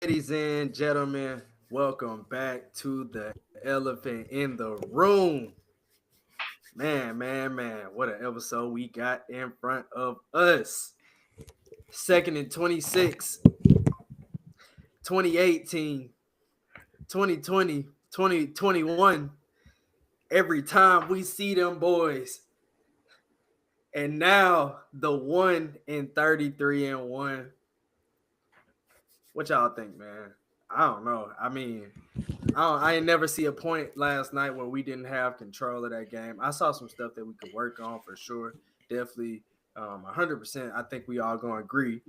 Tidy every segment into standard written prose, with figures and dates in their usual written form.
Ladies and gentlemen, welcome back to the elephant in the room. Man, what an episode we got in front of us. Second and 26, 2018, 2020, 2021. Every time we see them boys. And now the 1 and 33 and 1. What y'all think, man? I don't know. I ain't never see a point last night where we didn't have control of that game. I saw some stuff that we could work on for sure. Definitely, 100%. I think we all gonna agree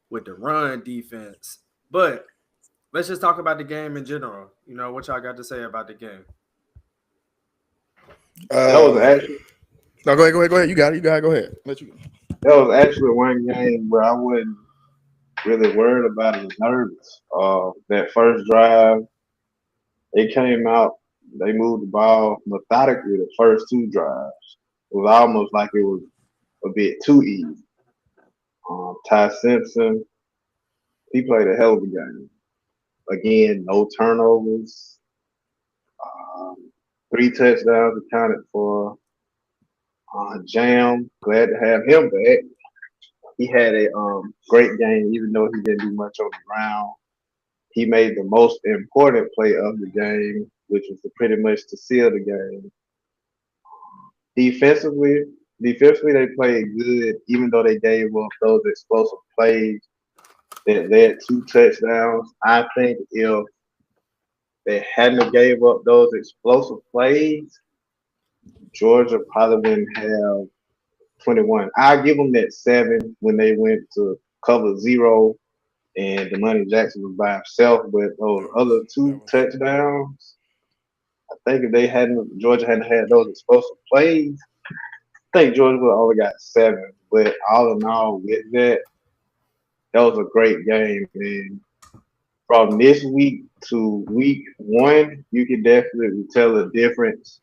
with the run defense. But let's just talk about the game in general. What y'all got to say about the game? That was Uh, actually no, go ahead. You got it. Go ahead. Let you. that was actually one game where I wasn't really worried about it, nervous. That first drive, they came out, they moved the ball methodically. The first two drives, it was almost like it was a bit too easy. Ty Simpson, he played a hell of a game. Again, no turnovers, um, three touchdowns accounted for. Jam, glad to have him back. He had a great game, even though he didn't do much on the ground. He made the most important play of the game, which was to pretty much to seal the game. Defensively, defensively they played good, even though they gave up those explosive plays that led two touchdowns. I think if they hadn't have gave up those explosive plays, Georgia probably wouldn't have 21. I give them that 7 when they went to cover zero and Demani Jackson was by himself. But those other That two was touchdowns, I think if they hadn't Georgia hadn't had those explosive plays, I think Georgia would have only got 7. But all in all, with that, that was a great game. And from this week to week 1, you can definitely tell a difference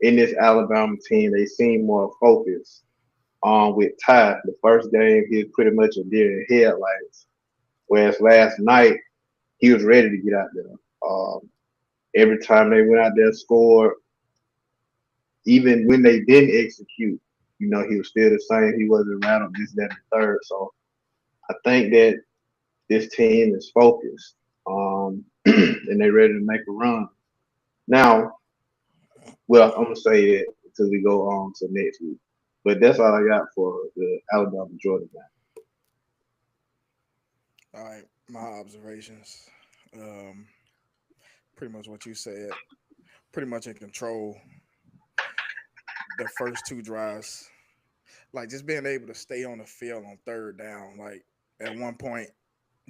in this Alabama team. They seem more focused. With Ty, the first game he was pretty much a deer in headlights. Whereas last night he was ready to get out there. Um, every time they went out there and scored, even when they didn't execute, he was still the same. He wasn't rattled this, that, and the third. So I think that this team is focused, and they're ready to make a run. Now, well, I'm gonna say that until we go on to next week. But that's all I got for the Alabama Georgia game. all right. My observations. Um, Pretty much what you said. Pretty much in control. The first two drives, like just being able to stay on the field on third down. Like at one point,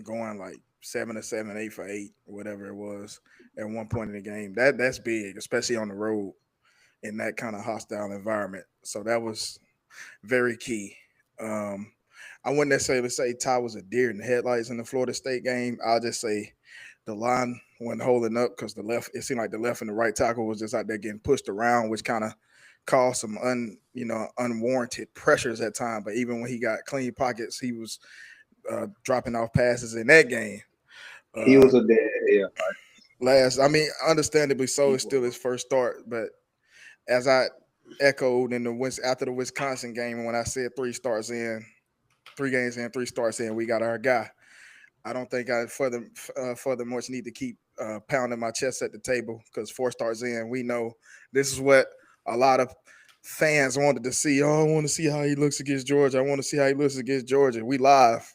going like 7 to 7, 8 for 8, whatever it was. At one point in the game, that's big, especially on the road in that kind of hostile environment. So that was very key. Um, I wouldn't necessarily say Ty was a deer in the headlights in the Florida State game. I'll just say the line wasn't holding up because it seemed like the left and the right tackle was just out there getting pushed around, which kind of caused some unwarranted pressures at time. But even when he got clean pockets, he was dropping off passes in that game. He Uh, was a dead yeah. Understandably so, He it's still was. his first start. But as I echoed in after the Wisconsin game, when I said 3 games in, 3 starts in, we got our guy. I don't think I further much need to keep pounding my chest at the table because 4 starts in, we know this is what a lot of fans wanted to see. Oh, I want to see how he looks against Georgia. I want to see how he looks against Georgia. We live,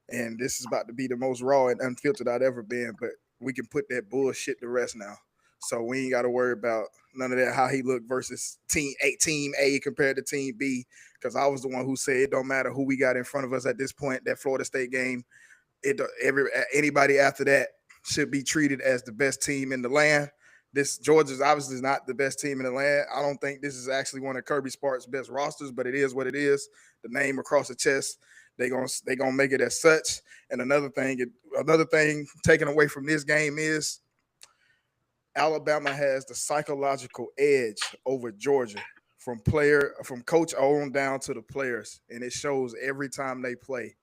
and this is about to be the most raw and unfiltered I've ever been. But we can put that bullshit to rest now. So we ain't got to worry about none of that. How he looked versus team A compared to team B. Because I was the one who said it don't matter who we got in front of us at this point. That Florida State game, anybody after that should be treated as the best team in the land. This Georgia's obviously not the best team in the land. I don't think this is actually one of Kirby Smart's best rosters, but it is what it is. The name across the chest, they gonna make it as such. And another thing taken away from this game is Alabama has the psychological edge over Georgia from coach on down to the players, and it shows every time they play.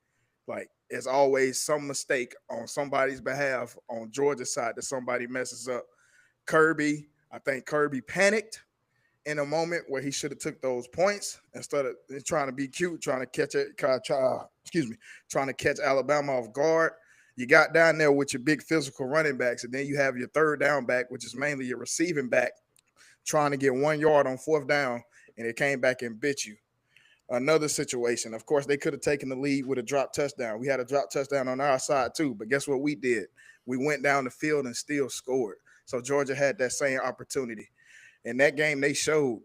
Like it's always some mistake on somebody's behalf on Georgia's side that somebody messes up. I think Kirby panicked in a moment where he should have took those points instead of trying to be cute, trying to catch trying to catch Alabama off guard. You got down there with your big physical running backs, and then you have your third down back, which is mainly your receiving back, trying to get 1 yard on fourth down, and it came back and bit you. Another situation, of course, they could have taken the lead with a drop touchdown. We had a drop touchdown on our side too, but guess what we did? We went down the field and still scored. So Georgia had that same opportunity. In that game, they showed,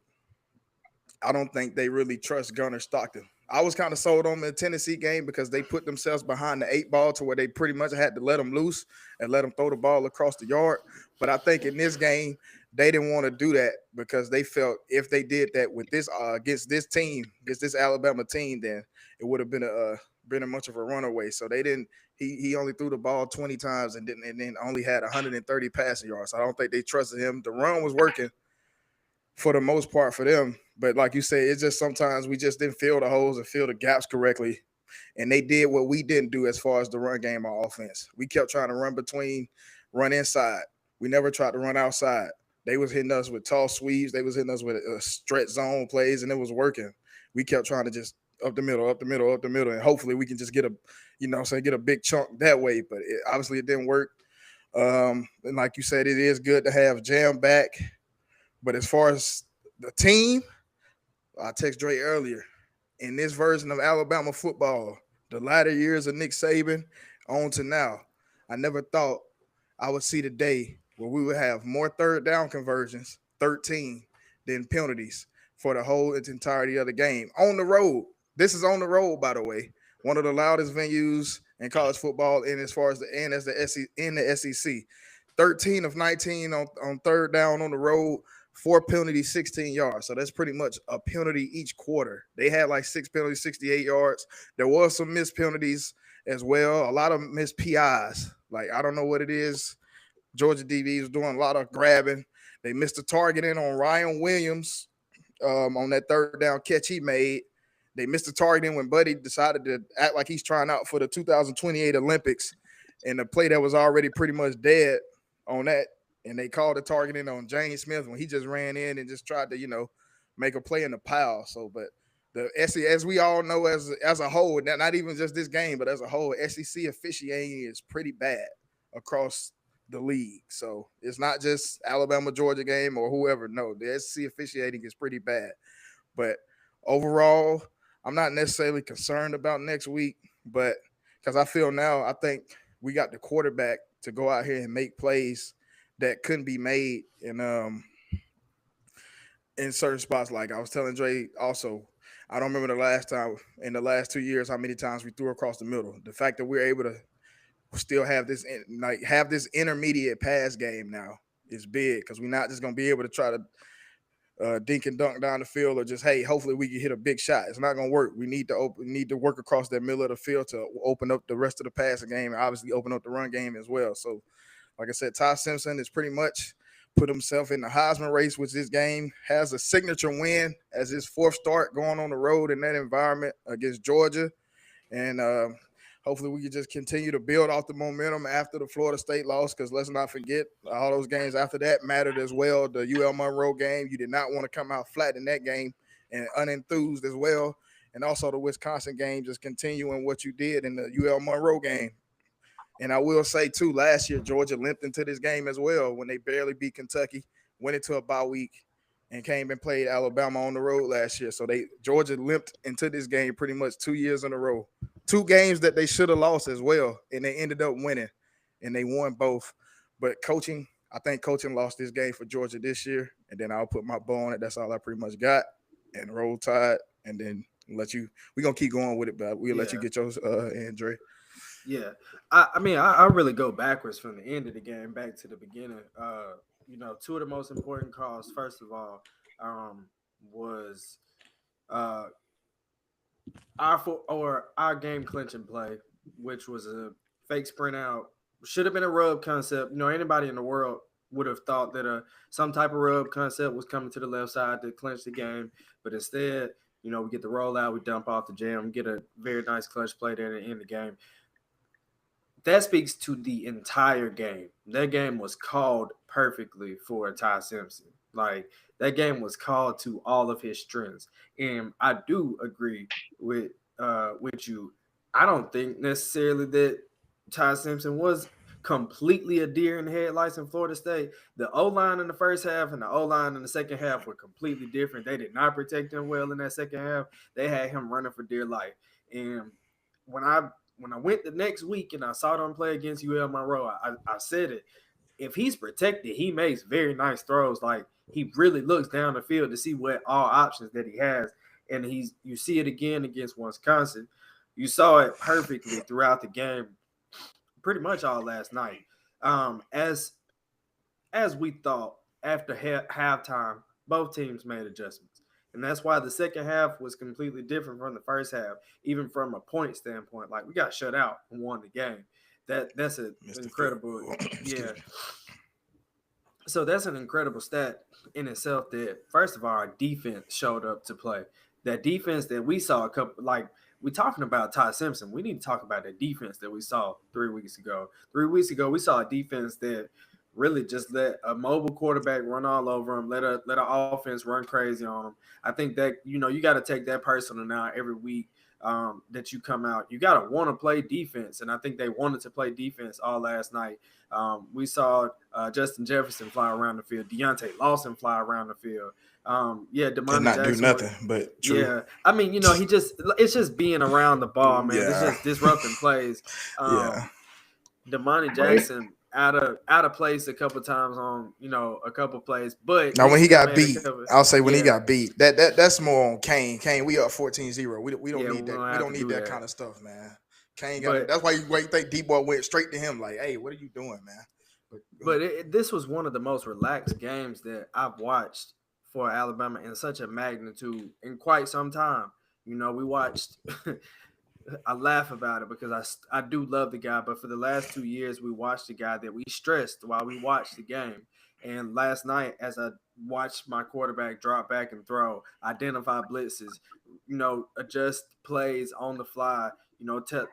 I don't think they really trust Gunnar Stockton. I was kind of sold on the Tennessee game because they put themselves behind the 8 ball to where they pretty much had to let them loose and let them throw the ball across the yard. But I think in this game, they didn't want to do that because they felt if they did that with this against this Alabama team, then it would have been a much of a runaway. So they didn't. He only threw the ball 20 times and then only had 130 passing yards. So I don't think they trusted him. The run was working for the most part for them, but like you say, it's just sometimes we just didn't fill the holes and fill the gaps correctly. And they did what we didn't do as far as the run game on offense. We kept trying to run inside. We never tried to run outside. They was hitting us with tall sweeps. They was hitting us with stretch zone plays, and it was working. We kept trying to just up the middle, and hopefully we can just get a big chunk that way. But obviously it didn't work. And like you said, it is good to have Jam back. But as far as the team, I texted Dre earlier. In this version of Alabama football, the latter years of Nick Saban on to now, I never thought I would see the day where we would have more third down conversions, 13, than penalties for the whole entirety of the game. On the road. This is on the road, by the way. One of the loudest venues in college football and as the SEC. 13 of 19 on third down on the road. 4 penalties, 16 yards. So that's pretty much a penalty each quarter. They had like 6 penalties, 68 yards. There was some missed penalties as well. A lot of missed PIs. Like, I don't know what it is. Georgia DB was doing a lot of grabbing. They missed a targeting on Ryan Williams on that third down catch he made. They missed a targeting when Buddy decided to act like he's trying out for the 2028 Olympics. And the play that was already pretty much dead on that. And they called the targeting on James Smith when he just ran in and just tried to, make a play in the pile. So, but the SEC, as we all know, as a whole, not even just this game, but as a whole, SEC officiating is pretty bad across the league. So it's not just Alabama, Georgia game or whoever. No, the SEC officiating is pretty bad. But overall, I'm not necessarily concerned about next week, but because I think we got the quarterback to go out here and make plays that couldn't be made in certain spots. Like I was telling Dre also, I don't remember the last time in the last 2 years how many times we threw across the middle. The fact that we're able to still have this intermediate pass game now is big because we're not just going to be able to try to dink and dunk down the field or just, hey, hopefully we can hit a big shot. It's not going to work. We need to work across that middle of the field to open up the rest of the passing game and obviously open up the run game as well. So, like I said, Ty Simpson has pretty much put himself in the Heisman race, which this game has a signature win as his 4th start going on the road in that environment against Georgia. And hopefully we can just continue to build off the momentum after the Florida State loss, because let's not forget all those games after that mattered as well. The UL Monroe game, you did not want to come out flat in that game and unenthused as well. And also the Wisconsin game, just continuing what you did in the UL Monroe game. And I will say, too, last year, Georgia limped into this game as well when they barely beat Kentucky, went into a bye week, and came and played Alabama on the road last year. So Georgia limped into this game pretty much 2 years in a row. 2 games that they should have lost as well, and they ended up winning, and they won both. But I think coaching lost this game for Georgia this year, and then I'll put my bow on it. That's all I pretty much got, and Roll Tide, and then we're going to keep going with it, but we'll let you get yours, Andre. Yeah, I really go backwards from the end of the game back to the beginning. 2 of the most important calls, first of all, was our game clinching play, which was a fake sprint out. Should have been a rub concept. Anybody in the world would have thought that some type of rub concept was coming to the left side to clinch the game, but instead, we get the rollout, we dump off the jam, get a very nice clutch play there to end the game. that speaks to the entire game. That game was called perfectly for Ty Simpson. Like that game was called to all of his strengths, and I do agree with you. I don't think necessarily that Ty Simpson was completely a deer in the headlights in Florida State. The O line in the first half and the O line in the second half were completely different. They did not protect him well in that second half. They had him running for dear life. And when I went the next week and I saw them play against UL Monroe, I said it. If he's protected, he makes very nice throws. Like he really looks down the field to see what all options that he has. And you see it again against Wisconsin. You saw it perfectly throughout the game, pretty much all last night. As we thought after halftime, both teams made adjustments. And that's why the second half was completely different from the first half, even from a point standpoint. Like we got shut out and won the game. That's an incredible, yeah. So that's an incredible stat in itself. That first of all, our defense showed up to play. That defense that we saw we're talking about Ty Simpson. We need to talk about the defense that we saw 3 weeks ago. 3 weeks ago, we saw a defense that really just let a mobile quarterback run all over him, let an offense run crazy on him. I think that, you got to take that personal now every week that you come out. You got to want to play defense, and I think they wanted to play defense all last night. We saw Justin Jefferson fly around the field, Deontay Lawson fly around the field. Demani not Jackson do nothing, but true. Yeah, I mean, it's just being around the ball, man. Yeah. It's just disrupting plays. Demani Jackson out of place a couple times on, a couple plays, but now when he got beat, I'll say when he got beat, that's more on Kane. Kane, we up 14-0. We don't need that. We don't need that kind of stuff, man. Kane got that's why you think D-Boy went straight to him like, hey, what are you doing, man? But this was one of the most relaxed games that I've watched for Alabama in such a magnitude in quite some time. We watched I laugh about it because I do love the guy, but for the last 2 years we watched the guy that we stressed while we watched the game. And last night, as I watched my quarterback drop back and throw, identify blitzes, adjust plays on the fly,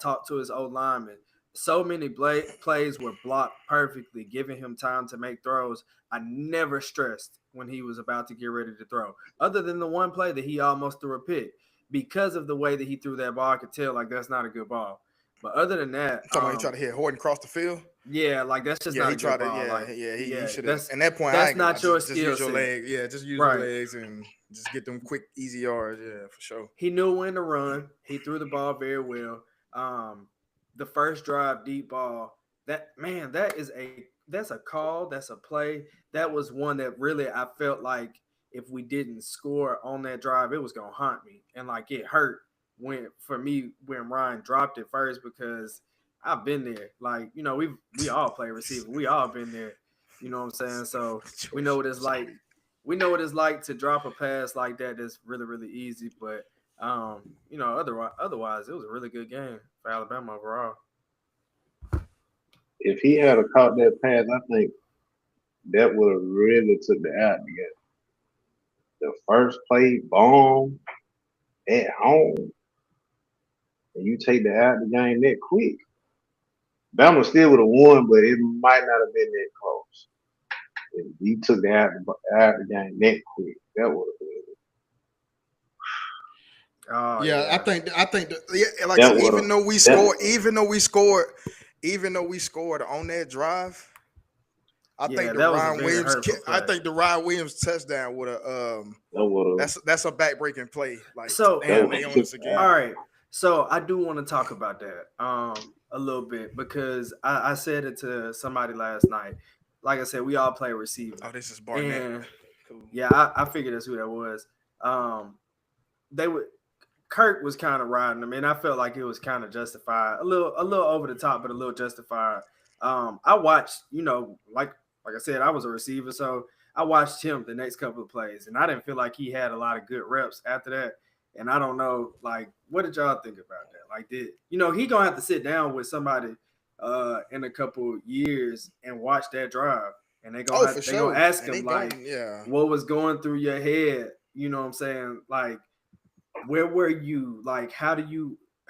talk to his old lineman. So many plays were blocked perfectly, giving him time to make throws. I never stressed when he was about to get ready to throw, other than the one play that he almost threw a pick. Because of the way that he threw that ball, I could tell that's not a good ball. But other than that, he tried to hit Horton across the field. Yeah, that's just not a good ball. He should have. At that point, that's not your skill. Just use your legs. Yeah, just use your legs and just get them quick, easy yards. Yeah, for sure. He knew when to run. He threw the ball very well. The first drive deep ball. That's a call. That's a play. That was one that really I felt like if we didn't score on that drive, it was gonna haunt me, and it hurt when Ryan dropped it first because I've been there. We all play receiver. We all been there. You know what I'm saying? So we know what it's like. We know what it's like to drop a pass like that. That's really, really easy. But otherwise, it was a really good game for Alabama overall. If he had caught that pass, I think that would have really took the out together. The first play, bomb at home, and you take the out the game that quick. Bama still would have won, but it might not have been that close. If he took the out the game that quick, that would have been. Oh, yeah, I think even though we scored on that drive, I think the Ryan Williams touchdown would have. That's a backbreaking play. All right. So I do want to talk about that a little bit because I said it to somebody last night. Like I said, we all play receiver. Oh, this is Barnett. Cool. Yeah, I figured that's who that was. Kirk was kind of riding them, and I felt like it was kind of justified, a little over the top, but a little justified. I watched, like I said, I was a receiver, so I watched him the next couple of plays, and I didn't feel like he had a lot of good reps after that. And I don't know, what did y'all think about that? He gonna have to sit down with somebody in a couple years and watch that drive, and they gonna ask him what was going through your head. You know what I'm saying? Where were you? How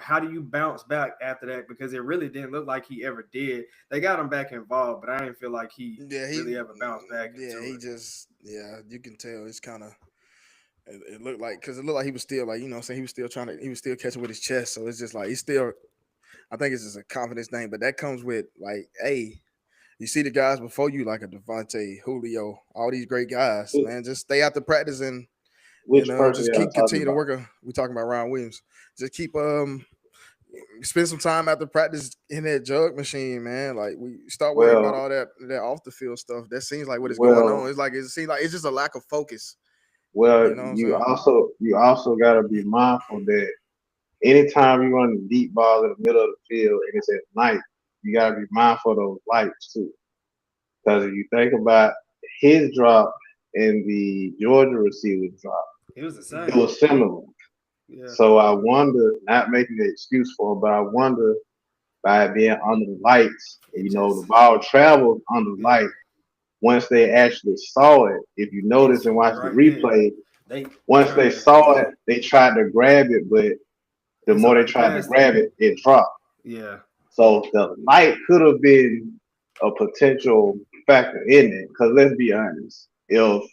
how do you bounce back after that? Because it really didn't look like he ever did. They got him back involved, but I didn't feel like he really ever bounced back. You can tell it's kind of. It looked like because it looked like he was still like saying he was still catching with his chest. So it's just like he's still. I think it's just a confidence thing, but that comes with like, hey, you see the guys before you like a Devontae, Julio, all these great guys, man. Just stay out the practice and just continue to work. We're talking about Ryan Williams. Just keep spend some time after practice in that jug machine, man. Like we start worrying about all that off the field stuff. That seems like what is going on. It seems like it's just a lack of focus. Well, you also gotta be mindful that anytime you run a deep ball in the middle of the field and it's at night, you gotta be mindful of those lights too. Because if you think about his drop and the Georgia receiver's drop, it was the same. It was similar. Yeah. So I wonder, not making an excuse for it, but I wonder by being under the lights, the ball traveled under the light. Once they actually saw it, if you notice and watch the replay, once they saw it, they tried to grab it, but the more they tried to grab it, it dropped. Yeah. So the light could have been a potential factor in it. Because let's be honest, if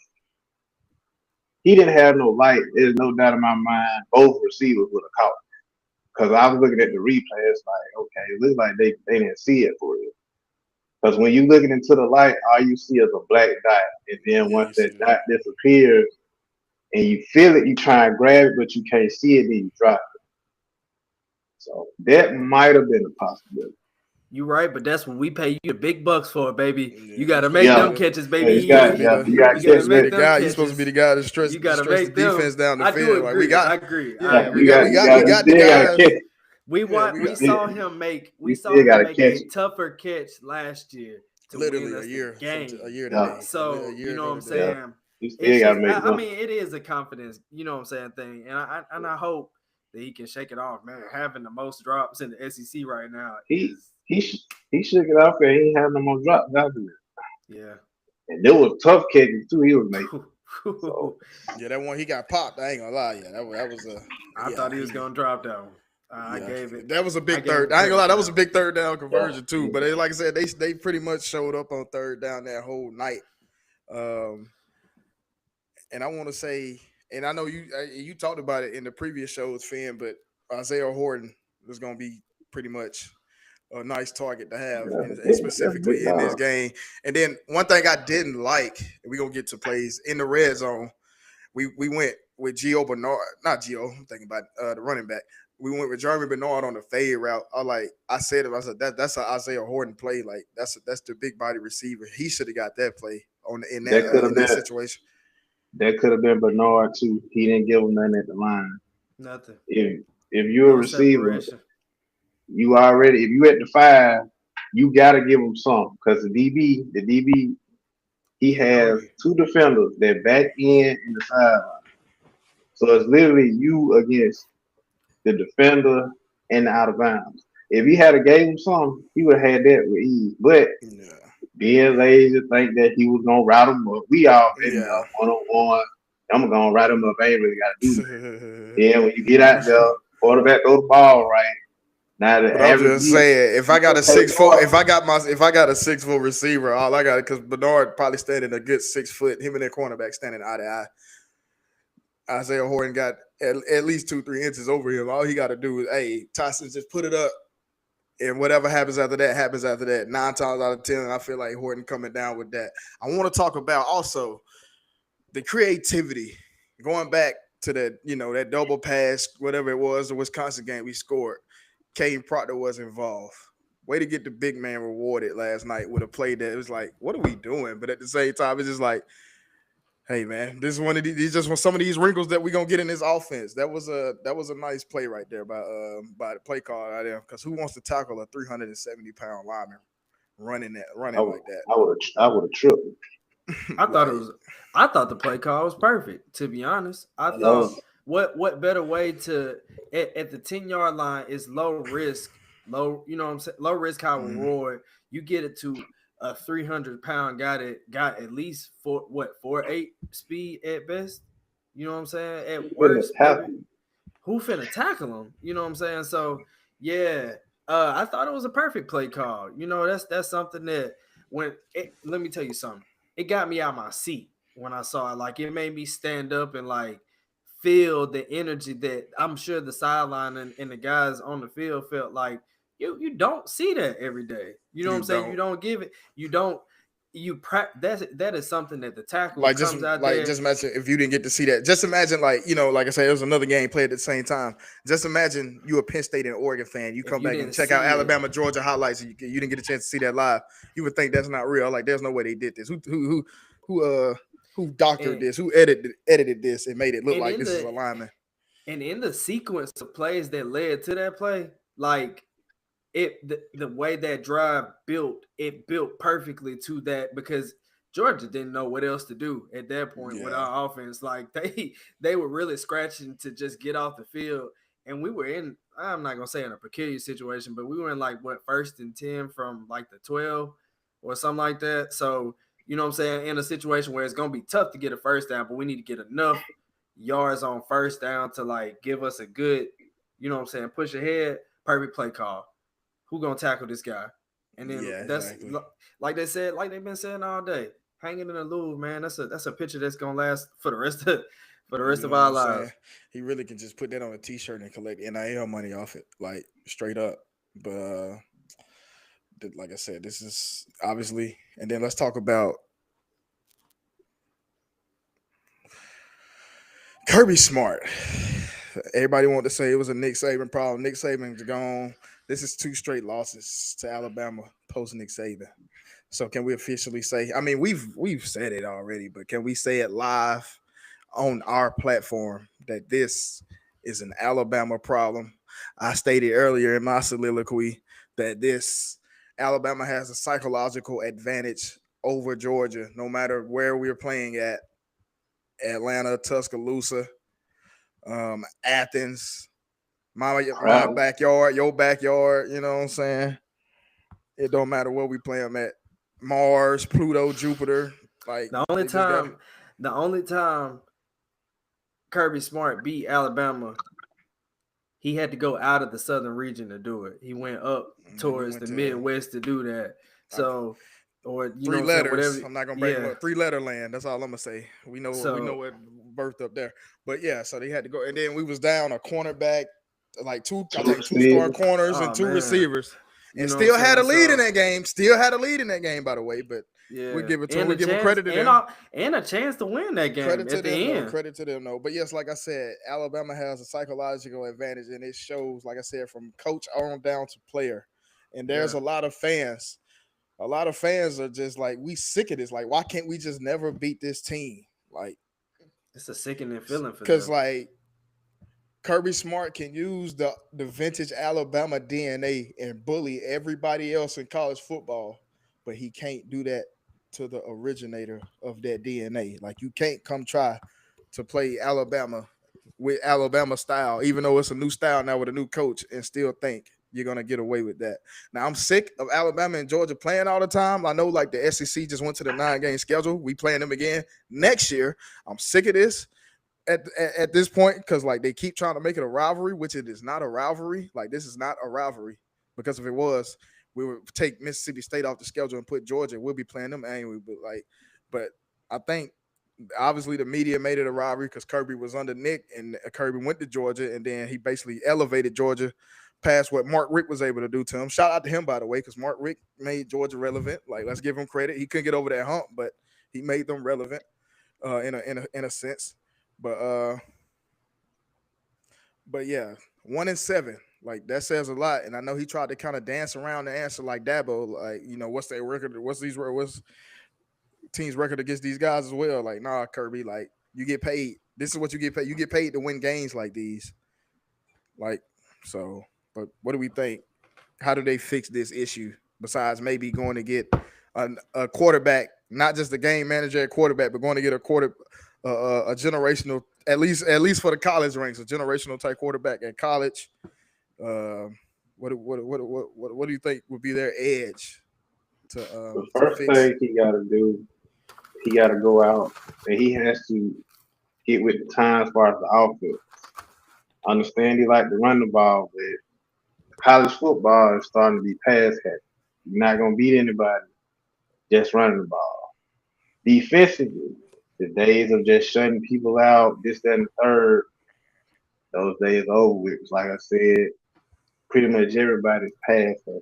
he didn't have no light, there's no doubt in my mind both receivers would have caught it. Because I was looking at the replay, it's like, okay, it looks like they didn't see it for real. Because when you're looking into the light, all you see is a black dot. And then once that dot disappears and you feel it, you try and grab it, but you can't see it, then you drop it. So that might have been a possibility. You're right, but that's when we pay you the big bucks for it, baby. You got to make them catches, baby. You got to make them catches. You're supposed to be the guy that stretches the defense down the field. I agree. We got the guys. We saw him make a tougher catch last year. Literally a year today. So you know what I'm saying. It is a confidence, you know what I'm saying, thing, and I hope that he can shake it off, man. Having the most drops in the SEC right now, he shook it off, and he had no more drops after it. Yeah, and there was tough catches too. He was making. So. Yeah, that one he got popped. I ain't gonna lie. Yeah, that was a. I thought he was gonna drop that one. I gave it. That was a big third. I ain't gonna lie. That was a big third down conversion too. But like I said, they pretty much showed up on third down that whole night. And I want to say, and I know you talked about it in the previous shows, Finn, but Isaiah Horton was gonna be pretty much a nice target to have, specifically in this game. And then one thing I didn't like, and we're gonna get to plays in the red zone. We went with Gio Bernard, not Gio. I'm thinking about the running back. We went with Jeremy Bernard on the fade route. I said that's an Isaiah Horton play. Like that's the big body receiver. He should have got that play in that situation. That could have been Bernard too. He didn't give him nothing at the line. Nothing. If you're a receiver, if you at the 5, you gotta give him some because the DB, he has 2 defenders that back in the sideline. So it's literally you against the defender and the out of bounds. If he had gave him some, he would have had that with ease. But being lazy, think that he was gonna route him up. We all been one-on-one. I'm gonna route him up. I ain't really gotta do that. Then when you get out there, quarterback throw the ball right. Now I'm just saying, if I got a 6'4", if I got a 6'4" receiver, all I got because Bernard probably standing a good 6 foot. Him and their cornerback standing eye to eye. Isaiah Horton got at least 2-3 inches over him. All he got to do is, hey, Tyson, just put it up, and whatever happens after that, happens after that. 9 times out of 10, I feel like Horton coming down with that. I want to talk about also the creativity. Going back to that, that double pass, whatever it was, the Wisconsin game we scored. Caden Proctor was involved. Way to get the big man rewarded last night with a play that it was like, what are we doing? But at the same time, it's just like, hey man, this is one of these just some of these wrinkles that we're gonna get in this offense. That was a nice play right there by the play call out there. Because who wants to tackle a 370-pound lineman running like that? I would have tripped. I thought the play call was perfect. To be honest, I thought what better way to at the 10-yard line is low risk, low. You know what I'm saying? Low risk, high reward. You get it to a 300-pound guy that got at least 4.8 speed at best. You know what I'm saying? At worst, who finna tackle him? You know what I'm saying? So yeah, I thought it was a perfect play call. You know, that's something that let me tell you something. It got me out my seat when I saw it. Like it made me stand up and like feel the energy that I'm sure the sideline and the guys on the field felt like you don't see that every day. You know what I'm saying? You don't give it. You don't. That is something that the tackle comes out there. Just imagine if you didn't get to see that. Just imagine, like I said, it was another game played at the same time. Just imagine you a Penn State and Oregon fan. You come back and check out Alabama, Georgia highlights, and you didn't get a chance to see that live. You would think that's not real. Like there's no way they did this. Who doctored this? Who edited this and made it look like this is a lineman? And in the sequence of plays that led to that play, like the way that drive built perfectly to that, because Georgia didn't know what else to do at that point with our offense. Like they were really scratching to just get off the field, and we were in, I'm not gonna say in a peculiar situation, but we were in like 1st and 10 from like the 12 or something like that. So you know what I'm saying, in a situation where it's gonna be tough to get a first down, but we need to get enough yards on first down to like give us a good, you know what I'm saying, push ahead. Perfect play call. Who gonna tackle this guy? And then that's exactly. Like they said, like they've been saying all day, hanging in the Louvre, man. That's a picture that's gonna last for the rest of our lives. He really can just put that on a T-shirt and collect NIL money off it, like straight up. But like I said, this is obviously. And then let's talk about Kirby Smart. Everybody wanted to say it was a Nick Saban problem. Nick Saban's gone. This is 2 straight losses to Alabama post Nick Saban. So can we officially say? I mean, we've said it already, but can we say it live on our platform that this is an Alabama problem? I stated earlier in my soliloquy that Alabama has a psychological advantage over Georgia, no matter where we're playing at. Atlanta, Tuscaloosa, Athens. My backyard, your backyard, you know what I'm saying? It don't matter where we play them at. Mars, Pluto, Jupiter. Like the only time Kirby Smart beat Alabama, he had to go out of the southern region to do it. He went up towards the Midwest to do that. So or 3 letters. Whatever. I'm not gonna break them up. 3-letter land. That's all I'm gonna say. We know what birthed up there. But yeah, so they had to go. And then we was down a cornerback, like 2 starting corners and 2 receivers. And still had a lead in that game. Still had a lead in that game, by the way. But we give it to them. We give them credit to them. And a chance to win that game at the end. Credit to them, though. But yes, like I said, Alabama has a psychological advantage, and it shows, like I said, from coach on down to player. And there's a lot of fans. A lot of fans are just like, we sick of this. Like, why can't we just never beat this team? Like, it's a sickening feeling for them. Because, like, Kirby Smart can use the vintage Alabama DNA and bully everybody else in college football, but he can't do that to the originator of that DNA. Like, you can't come try to play Alabama with Alabama style, even though it's a new style now with a new coach, and still think you're going to get away with that. Now, I'm sick of Alabama and Georgia playing all the time. I know, like, the SEC just went to the 9-game schedule. We playing them again next year. I'm sick of this at this point because, like, they keep trying to make it a rivalry, which it is not a rivalry. Like, this is not a rivalry, because if it was, we would take Mississippi State off the schedule and put Georgia. We'll be playing them anyway. But I think obviously the media made it a rivalry because Kirby was under Nick and Kirby went to Georgia, and then he basically elevated Georgia past what Mark Richt was able to do to him. Shout out to him, by the way, because Mark Richt made Georgia relevant. Like, let's give him credit. He couldn't get over that hump, but he made them relevant in a sense. But yeah, 1-7. Like, that says a lot. And I know he tried to kind of dance around the answer like Dabo, like, you know, what's their record? What's team's record against these guys as well? Like, nah, Kirby, like, you get paid. This is what you get paid. You get paid to win games like these. Like, so. But what do we think? How do they fix this issue besides maybe going to get a quarterback, not just the game manager at quarterback, but going to get a generational, at least for the college ranks, a generational type quarterback at college? What do you think would be their edge? The first thing he got to do, he got to go out and he has to get with the times as far as the understand he like to run the ball, but college football is starting to be pass happy. You're not gonna beat anybody just running the ball. Defensively, the days of just shutting people out, this, that, and the third, those days are over with. Like I said, pretty much everybody's pass happy.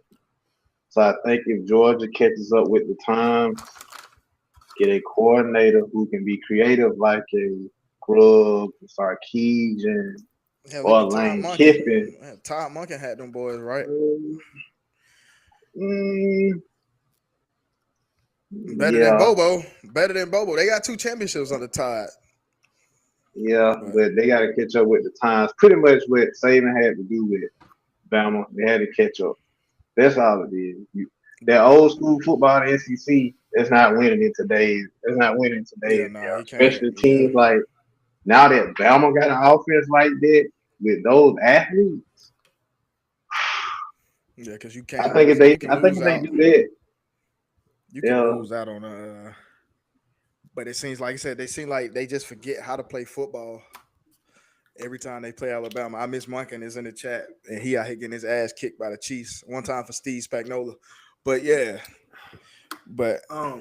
So I think if Georgia catches up with the times, get a coordinator who can be creative like a Grubb, Sarkisian, Hell, or even Todd Lane Monken. Kiffin. Man, Todd Monken had them boys, right? Better than Bobo. Better than Bobo. They got 2 championships on the Todd. Yeah, but they got to catch up with the times. Pretty much what Saban had to do with Bama. They had to catch up. That's all it is. That old school football, the SEC, that's not winning in today's. That's not winning today. Yeah, especially teams like now that Bama got an offense like that with those athletes. Yeah, because you can't. I think if they do that, you can lose out on But it seems like I said, they seem like they just forget how to play football. Every time they play Alabama, I miss Monken is in the chat, and he out here getting his ass kicked by the Chiefs. One time for Steve Spagnuolo, but yeah, but I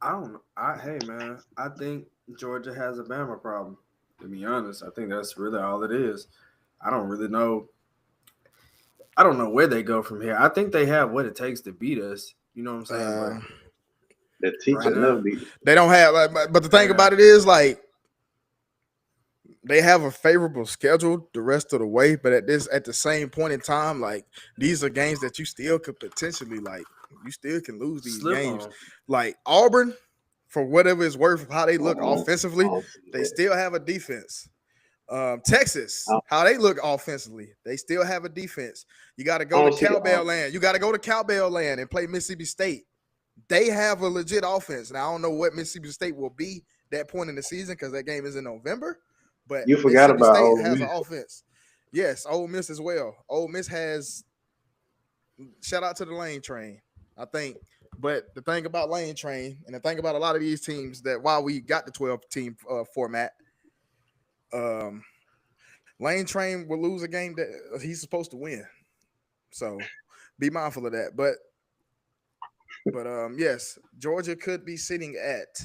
don't know. Hey man, I think Georgia has a Bama problem. To be honest, I think that's really all it is. I don't really know. I don't know where they go from here. I think they have what it takes to beat us. You know what I'm saying? The teacher never beat us. They don't have. But the thing about it is, like, they have a favorable schedule the rest of the way. But at the same point in time, like, these are games that you still could potentially, like, you still can lose these games. Like Auburn, for whatever it's worth, how they look offensively, they still have a defense. Texas, how they look offensively, they still have a defense. You got to go to Cowbell Land. You got to go to Cowbell Land and play Mississippi State. They have a legit offense. Now I don't know what Mississippi State will be that point in the season because that game is in November. But you forgot about Ole Miss. Has an offense. Yes, Ole Miss as well. Ole Miss has. Shout out to the Lane Train, I think. But the thing about Lane Train and the thing about a lot of these teams that while we got the 12-team format. Lane Train will lose a game that he's supposed to win, so be mindful of that. But yes, Georgia could be sitting at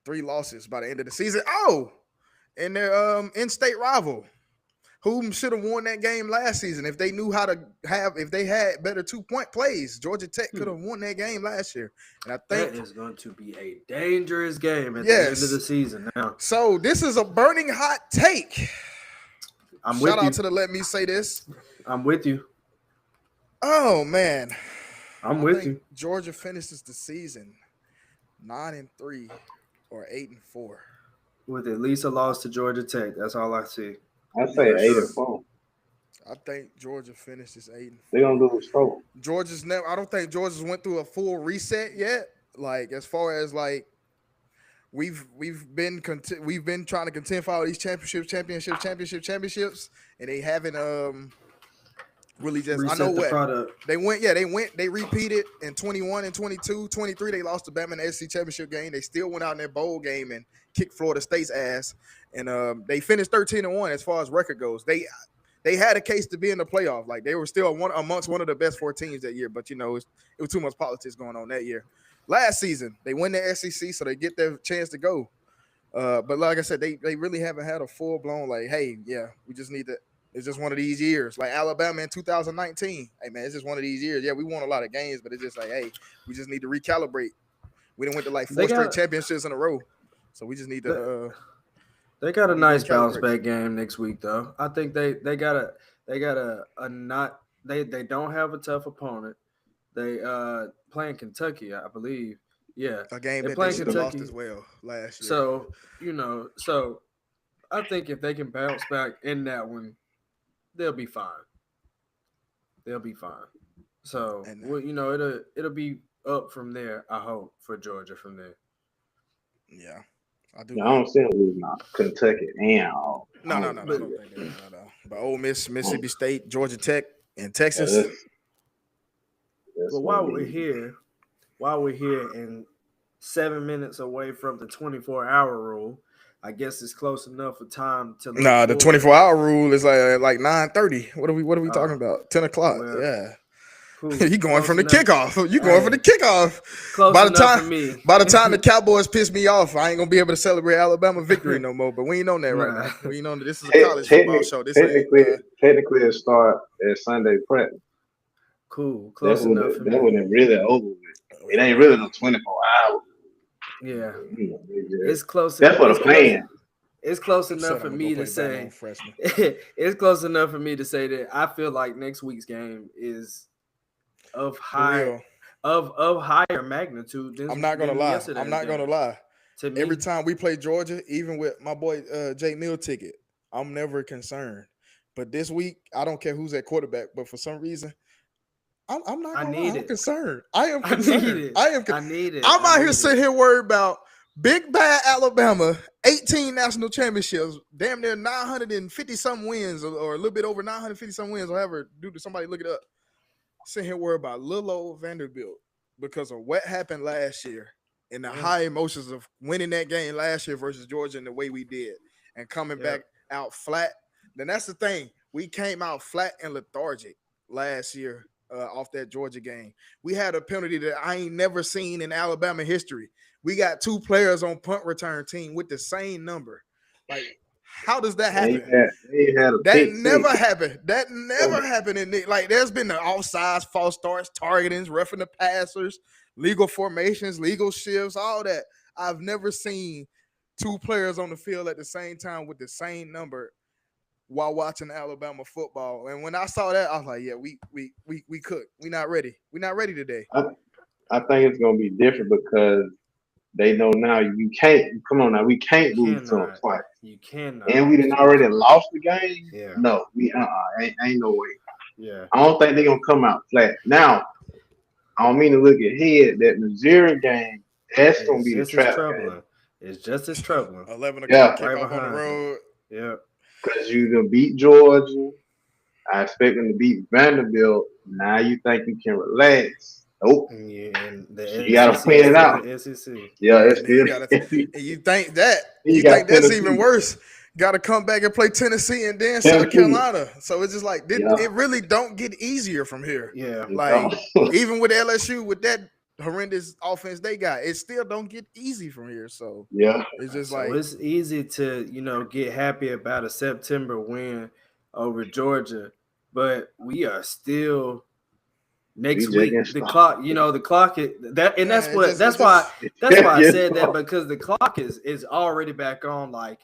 3 losses by the end of the season. Oh, and their in-state rival, who should have won that game last season if they knew how to if they had better 2-point plays. Georgia Tech could have won that game last year, and I think that is going to be a dangerous game at the end of the season. Now, so this is a burning hot take. Shout out to the Let Me Say This. I'm with you. Oh man, I'm with you. Georgia finishes the season 9-3 or 8-4 with at least a loss to Georgia Tech. That's all I see. I say 8-4. I think Georgia finishes 8-4. They're gonna lose 4. I don't think Georgia's went through a full reset yet. Like as far as like we've been trying to contend for all these championships, and they haven't really just reset. I know what they went. Yeah, they repeated in 21 and 22, 23. They lost to Bama in the SEC championship game. They still went out in their bowl game and kicked Florida State's ass. And they finished 13-1 as far as record goes. They had a case to be in the playoff. Like they were still amongst one of the best 4 teams that year. But you know, it was too much politics going on that year. Last season, they win the SEC, so they get their chance to go. But like I said, they really haven't had a full blown like, hey, yeah, we just need to. It's just one of these years, like Alabama in 2019. Hey man, it's just one of these years. Yeah, we won a lot of games, but it's just like, hey, we just need to recalibrate. We didn't win to like 4 straight championships in a row, so we just need to. They got a nice bounce back game next week, though. I think they don't have a tough opponent. They playing Kentucky, I believe. Yeah, a game that they should have lost as well last year. So I think if they can bounce back in that one, they'll be fine. So it'll be up from there. I hope for Georgia from there. Yeah. I don't see them losing Kentucky and all. No. But Ole Miss, Mississippi State, Georgia Tech, and Texas. But while we're here and 7 minutes away from the 24-hour rule, I guess it's close enough for time to look Nah, the forward. 24-hour rule is like 9:30. What are we talking about? 10 o'clock. well, Yeah. Cool. You going Close from the enough. kickoff. You going for the kickoff. Close By the enough time for me. by the time the Cowboys piss me off, I ain't gonna be able to celebrate Alabama victory no more. But we ain't on that right Nah. now. We ain't on that. This is a college football show. This ain't technically it start at Sunday practice. Cool. Close enough for me. That wouldn't really over with. It ain't really no 24 hours. Yeah. You know, It's close. That's for the fans. It's close I'm enough for gonna me go to play say. Batman freshman. It's close enough for me to say that I feel like next week's game is of higher magnitude. I'm not gonna lie. I'm not gonna lie. To me, Every time we play Georgia, even with my boy Jay Mill ticket, I'm never concerned. But this week, I don't care who's at quarterback. But for some reason, I'm not gonna lie. I'm concerned. I am concerned. I need it. I'm out here sitting here worried about big bad Alabama, 18 national championships, damn near 950 some wins, or a little bit over 950 some wins, or whatever. Dude, somebody look it up. Sitting here worried about little old Vanderbilt because of what happened last year and the high emotions of winning that game last year versus Georgia and the way we did and coming back out flat. Then that's the thing. We came out flat and lethargic last year off that Georgia game. We had a penalty that I ain't never seen in Alabama history. We got 2 players on punt return team with the same number. Like, how does that happen? That never happened. That never happened in the, like. There's been the offsides, false starts, targetings, roughing the passers, legal formations, legal shifts, all that. I've never seen 2 players on the field at the same time with the same number while watching Alabama football. And when I saw that, I was like, yeah, we cooked. We not ready. We not ready today. I think it's gonna be different because they know now you can't. Come on now, we can't lose to them twice. You cannot. And we done already lost the game. Yeah. No, we ain't no way. Yeah. I don't think they're gonna come out flat. Now, I don't mean to look ahead. That Missouri game, that's gonna be the trap game. It's just as troubling. 11 o'clock kickoff on the road. Yeah. Because you done beat Georgia. I expect them to beat Vanderbilt. Now you think you can relax. Nope. Yeah, and you gotta clean it out. SEC. Yeah, it's still. And you think that's even worse? Got to come back and play Tennessee and then South Carolina. So it's just like it really don't get easier from here. Yeah, like even with LSU with that horrendous offense they got, it still don't get easy from here. So yeah, it's just it's easy to get happy about a September win over Georgia, but we are still. Next week, the clock, the clock is that, and that's why I said that, because the clock is already back on. Like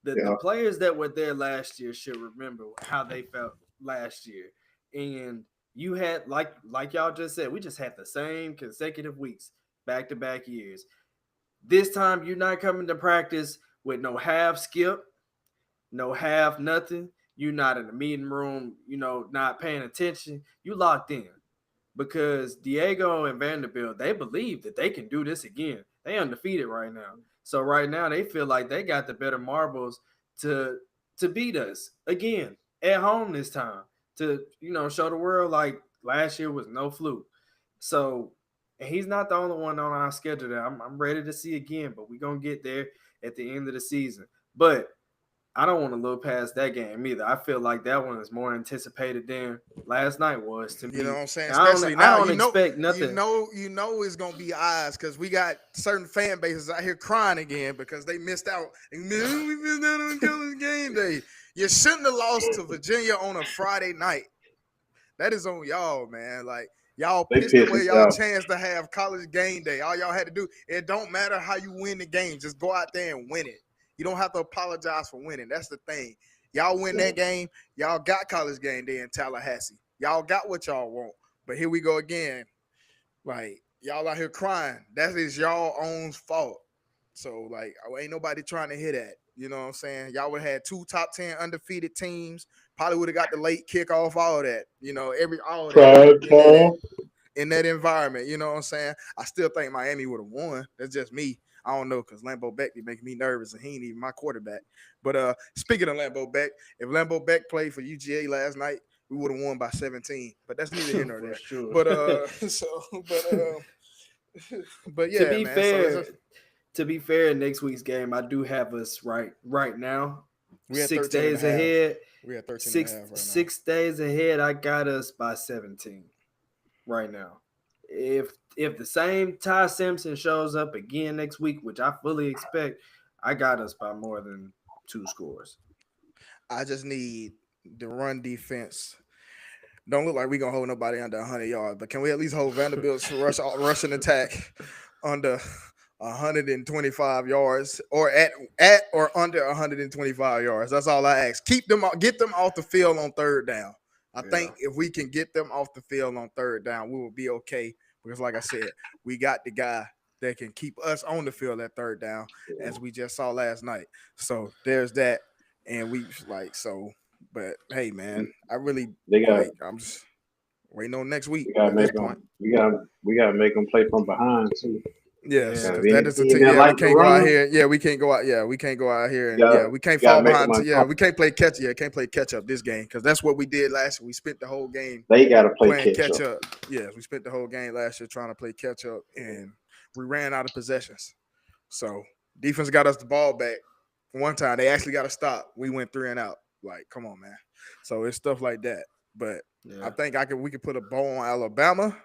the players that were there last year should remember how they felt last year, and you had like y'all just said, we just had the same consecutive weeks, back-to-back years. This time, you're not coming to practice with no half skip, no half nothing. You're not in the meeting room, not paying attention. You locked in. Because Diego and Vanderbilt, they believe that they can do this again. They undefeated right now. So right now they feel like they got the better marbles to beat us again at home this time. To, show the world like last year was no fluke. So, and he's not the only one on our schedule that I'm ready to see again, but we're going to get there at the end of the season. But I don't want to look past that game either. I feel like that one is more anticipated than last night was to me. You know what I'm saying? Especially now, I don't expect nothing. You know it's gonna be eyes because we got certain fan bases out here crying again because they missed out. We missed out on college game day. You shouldn't have lost to Virginia on a Friday night. That is on y'all, man. Like y'all pissed away y'all chance to have college game day. All y'all had to do, it don't matter how you win the game, just go out there and win it. You don't have to apologize for winning. That's the thing. Y'all win that game. Y'all got college game day in Tallahassee. Y'all got what y'all want. But here we go again. Like, y'all out here crying. That is y'all own fault. So, like, ain't nobody trying to hear that. You know what I'm saying? Y'all would have had 2 top 10 undefeated teams. Probably would have got the late kickoff, all of that. All of that in that environment. You know what I'm saying? I still think Miami would have won. That's just me. I don't know because Lambeau Beck be making me nervous and he ain't even my quarterback. But speaking of Lambeau Beck, if Lambeau Beck played for UGA last night, we would have won by 17. But that's neither here nor there. Sure. But but yeah. To be fair, To be fair, next week's game, I do have us right now. We had 6 13 and a days half. ahead. We had 13 and a Six half right now. 6 days ahead. I got us by 17 right now. If the same Ty Simpson shows up again next week, which I fully expect, I got us by more than 2 scores. I just need the run defense. Don't look like we're gonna hold nobody under 100 yards, but can we at least hold Vanderbilt's rushing attack under 125 yards or at or under 125 yards? That's all I ask. Get them off the field on third down. I think if we can get them off the field on third down, we will be okay. Because, like I said, we got the guy that can keep us on the field at third down, as we just saw last night. So there's that, and we like so. But hey, man, I really I'm just waiting on next week. We gotta make them. We gotta make them play from behind too. Yes, that is the thing. Yeah, we can't go out here. Yeah, we can't go out. Yeah, we can't go out here. And we can't fall behind. We can't play catch. Yeah, can't play catch up this game because that's what we did last year. We spent the whole game. They gotta play catch up. Yes, we spent the whole game last year trying to play catch up, and we ran out of possessions. So defense got us the ball back. One time they actually got to stop. We went 3 and out. Like, come on, man. So it's stuff like that. But I think we could put a bow on Alabama.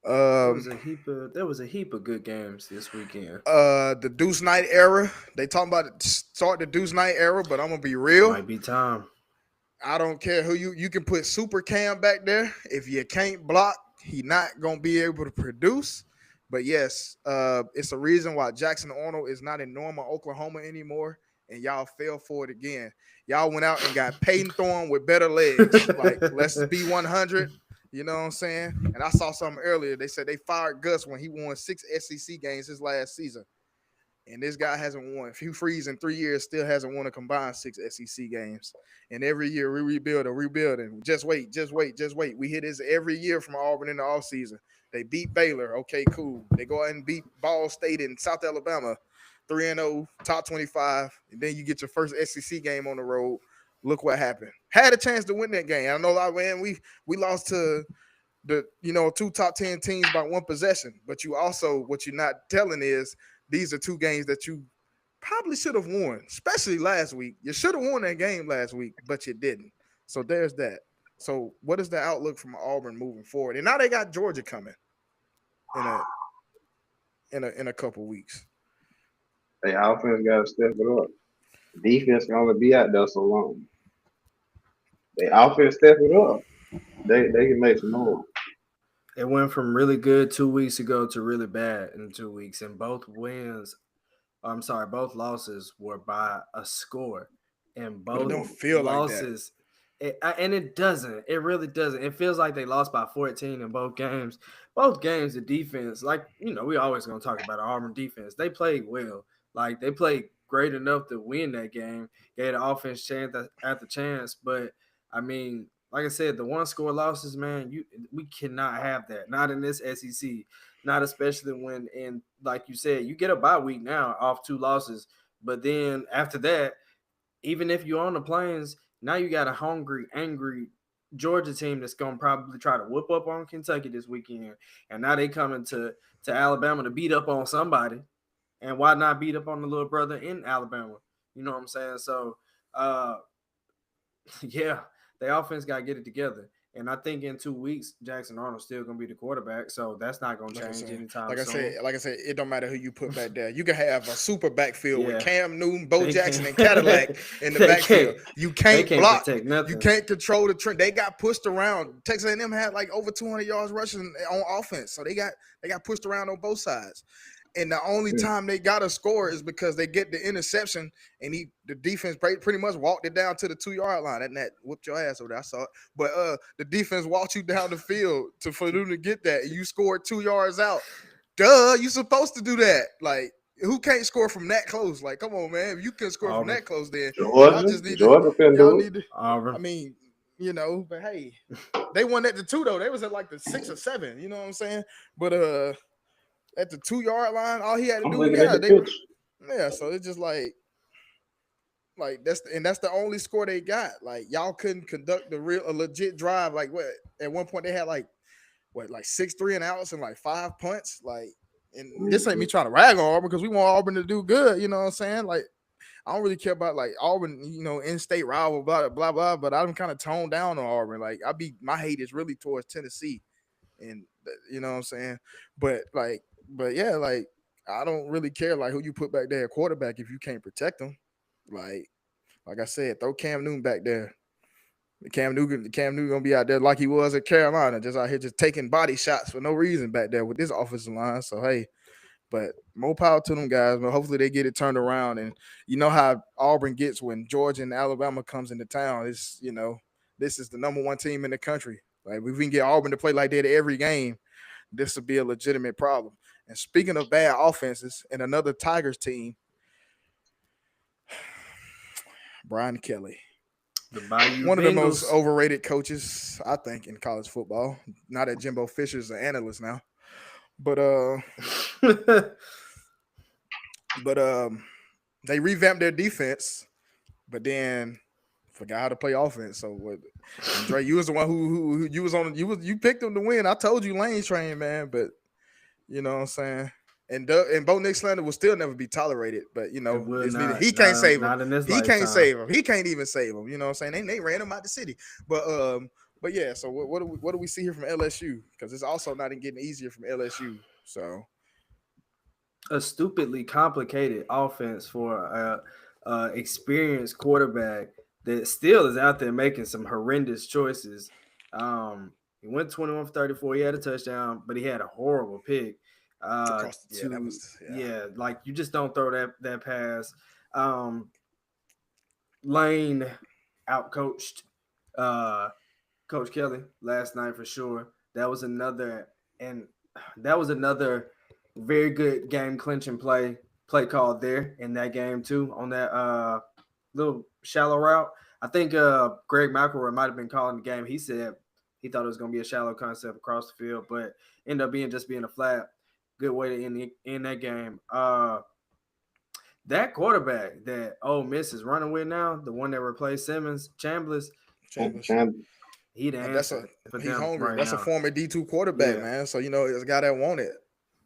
There was a heap of good games this weekend. The Deuce Knight era. They talking about start the Deuce Knight era, but I'm gonna be real. Might be time. I don't care who you can put Super Cam back there. If you can't block, he not gonna be able to produce. But yes, it's a reason why Jackson Arnold is not in Norman, Oklahoma anymore, and y'all fell for it again. Y'all went out and got Peyton Thorne with better legs. Like, let's be 100. You know what I'm saying? And I saw something earlier. They said they fired Gus when he won 6 SEC games his last season. And this guy hasn't won. Hugh Freeze in 3 years still hasn't won a combined 6 SEC games. And every year we rebuilding. Just wait. We hit this every year from Auburn in the offseason. They beat Baylor. Okay, cool. They go out and beat Ball State in South Alabama. 3-0, top 25. And then you get your first SEC game on the road. Look what happened. Had a chance to win that game. I know, we lost to the 2 top 10 teams by 1 possession. But you also, what you're not telling is these are 2 games that you probably should have won, especially last week. You should have won that game last week, but you didn't. So there's that. So what is the outlook from Auburn moving forward? And now they got Georgia coming in a couple weeks. Hey, offense got to step it up. Defense can only be out there so long. They offense step it up. They can make some more. It went from really good 2 weeks ago to really bad in 2 weeks, and both losses were by a score, and both don't feel losses. Like that. And it doesn't. It really doesn't. It feels like they lost by 14 in both games. Both games, the defense, we always gonna talk about Auburn defense. They played well. Like, they played great enough to win that game. Gave the offense chance after chance, but I mean, like I said, the 1-score losses, man, we cannot have that. Not in this SEC. Not especially when, and like you said, you get a bye week now off 2 losses, but then after that, even if you're on the Plains, now you got a hungry, angry Georgia team that's gonna probably try to whoop up on Kentucky this weekend, and now they coming to Alabama to beat up on somebody. And why not beat up on the little brother in Alabama? You know what I'm saying? So, yeah, the offense got to get it together. And I think in 2 weeks, Jackson Arnold's still going to be the quarterback. So that's not going to change anytime soon. Like I said, it don't matter who you put back there. You can have a super backfield with Cam Newton, Bo Jackson, and Cadillac in the backfield. You can't block. You can't control the trend. They got pushed around. Texas A&M had like over 200 yards rushing on offense. So they got pushed around on both sides. And the only time they got a score is because they get the interception, and the defense pretty much walked it down to the 2-yard line. And that whooped your ass over there. I saw it. But the defense walked you down the field for them to get that. You scored 2 yards out. Duh, you supposed to do that. Like, who can't score from that close? Like, come on, man. If you can score from that close, then Georgia. I mean, but hey, they won at the 2 though. They was at like the 6 or 7. You know what I'm saying? But at the 2-yard line, all he had to do, so it's just like that's the only score they got. Like, y'all couldn't conduct a legit drive. Like, what at one point they had like 6 3-and-outs and like 5 punts. Like, And this ain't me trying to rag on Auburn because we want Auburn to do good. You know what I'm saying? Like, I don't really care about like Auburn, in-state rival, blah blah blah. But I'm kind of toned down on Auburn. Like, my hate is really towards Tennessee, and you know what I'm saying. But yeah, like I don't really care like who you put back there at quarterback if you can't protect them. Like I said, throw Cam Newton back there. Cam Newton gonna be out there like he was at Carolina, just out here just taking body shots for no reason back there with this offensive line. So hey, but more power to them guys. But hopefully they get it turned around. And you know how Auburn gets when Georgia and Alabama comes into town. It's this is the number one team in the country. Like if we can get Auburn to play like that every game, this would be a legitimate problem. And speaking of bad offenses, and another Tigers team, Brian Kelly. One of the most overrated coaches, I think, in college football. Now that Jimbo Fisher's an analyst now. But they revamped their defense, but then forgot how to play offense. So what Dre, you was the one who you was on you picked them to win. I told you Lane train, man, but you know what I'm saying? And Bo Nick slander will still never be tolerated, but he can't save him. He can't save him. He can't even save him. You know what I'm saying? They ran him out the city. But yeah, so what do we see here from LSU? Because it's also not getting easier from LSU. So a stupidly complicated offense for a experienced quarterback that still is out there making some horrendous choices. He went 21 for 34. He had a touchdown, but he had a horrible pick. Like you just don't throw that pass. Lane outcoached Coach Kelly last night for sure. That was another very good game clinching play called there in that game too on that little shallow route. I think Greg McElroy might have been calling the game. He said he thought it was going to be a shallow concept across the field, but ended up being a flat. Good way to end that game. That quarterback that Ole Miss is running with now, the one that replaced Simmons, Chambliss. He's hungry. Right that's now. A former D2 quarterback, man. So it's a guy that want it.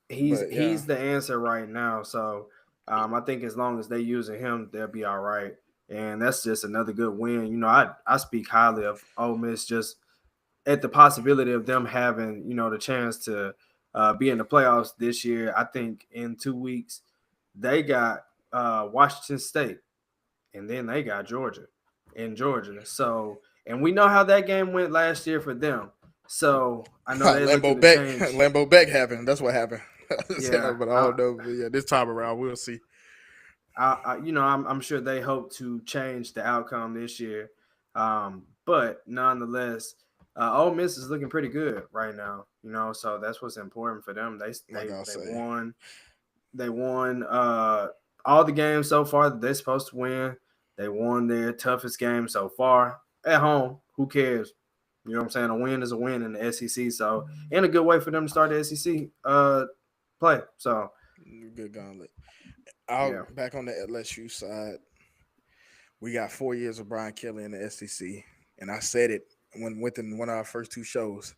He's the answer right now. So I think as long as they using him, they'll be all right. And that's just another good win. I speak highly of Ole Miss just at the possibility of them having the chance to be in the playoffs this year. I think in 2 weeks they got Washington State, and then they got Georgia in Georgia. So, and we know how that game went last year for them. So I know they Lambeau Beck happened. That's what happened. But I don't know. Yeah, this time around we'll see. I'm sure they hope to change the outcome this year, but nonetheless. Ole Miss is looking pretty good right now, so that's what's important for them. They won all the games so far that they're supposed to win. They won their toughest game so far at home. Who cares? You know what I'm saying? A win is a win in the SEC. So, and a good way for them to start the SEC play. So, good gauntlet. Back on the LSU side, we got 4 years of Brian Kelly in the SEC, and I said it within one of our first two shows.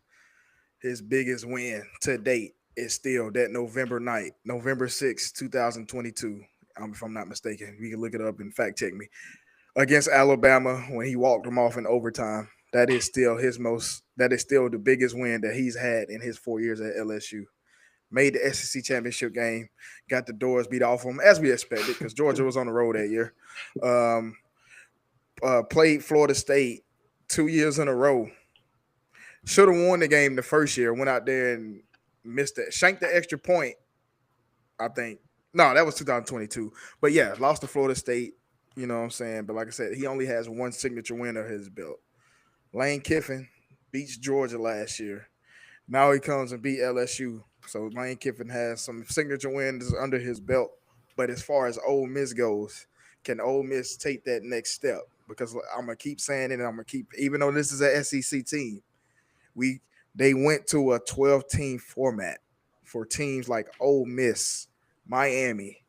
His biggest win to date is still that November night, November 6, 2022. If I'm not mistaken, you can look it up and fact check me. Against Alabama, when he walked them off in overtime, that is still the biggest win that he's had in his 4 years at LSU. Made the SEC championship game, got the doors beat off him as we expected because Georgia was on the road that year. Played Florida State 2 years in a row. Should have won the game the first year. Went out there and missed it. Shanked the extra point, I think. No, that was 2022. But yeah, lost to Florida State. You know what I'm saying? But like I said, he only has one signature win under his belt. Lane Kiffin beats Georgia last year. Now he comes and beat LSU. So Lane Kiffin has some signature wins under his belt. But as far as Ole Miss goes, can Ole Miss take that next step? Because I'm going to keep saying it, and I'm going to keep, even though this is an SEC team, they went to a 12-team format for teams like Ole Miss, Miami,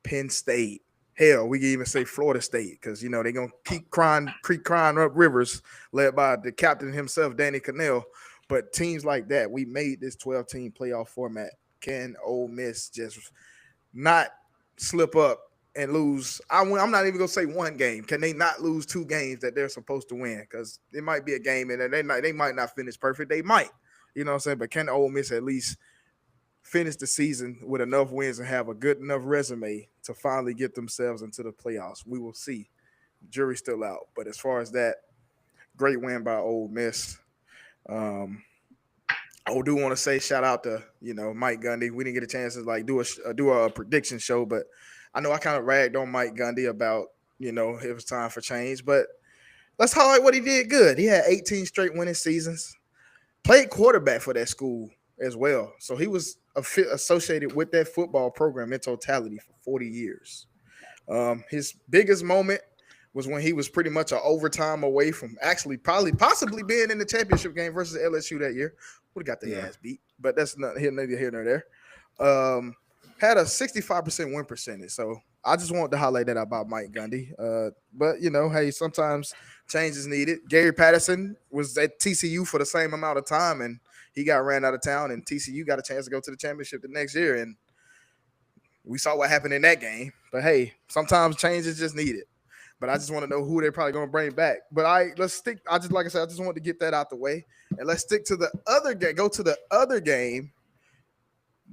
Penn State. Hell, we can even say Florida State because, they're going to keep crying up rivers led by the captain himself, Danny Cannell. But teams like that, we made this 12-team playoff format. can Ole Miss just not slip up and lose? I'm not even gonna say one game. Can they not lose 2 games that they're supposed to win? Because it might be a game and they might not finish perfect. They might, you know what I'm saying? But can Ole Miss at least finish the season with enough wins and have a good enough resume to finally get themselves into the playoffs? We will see. Jury's still out. But as far as that, great win by Ole Miss. I do want to say shout out to Mike Gundy. We didn't get a chance to do a prediction show, but I know I kind of ragged on Mike Gundy about it was time for change. But let's highlight what he did good. He had 18 straight winning seasons. Played quarterback for that school as well, so he was associated with that football program in totality for 40 years. His biggest moment was when he was pretty much an overtime away from actually possibly being in the championship game versus LSU that year. Would have got their ass beat, but that's neither here nor there. Had a 65% win percentage, so I just wanted to highlight that about Mike Gundy. But hey, sometimes change is needed. Gary Patterson was at TCU for the same amount of time, and he got ran out of town, and TCU got a chance to go to the championship the next year, and we saw what happened in that game. But hey, sometimes change is just needed. But I just want to know who they're probably going to bring back. But let's stick. Like I said, I just wanted to get that out the way, and let's stick to the other game. Go to the other game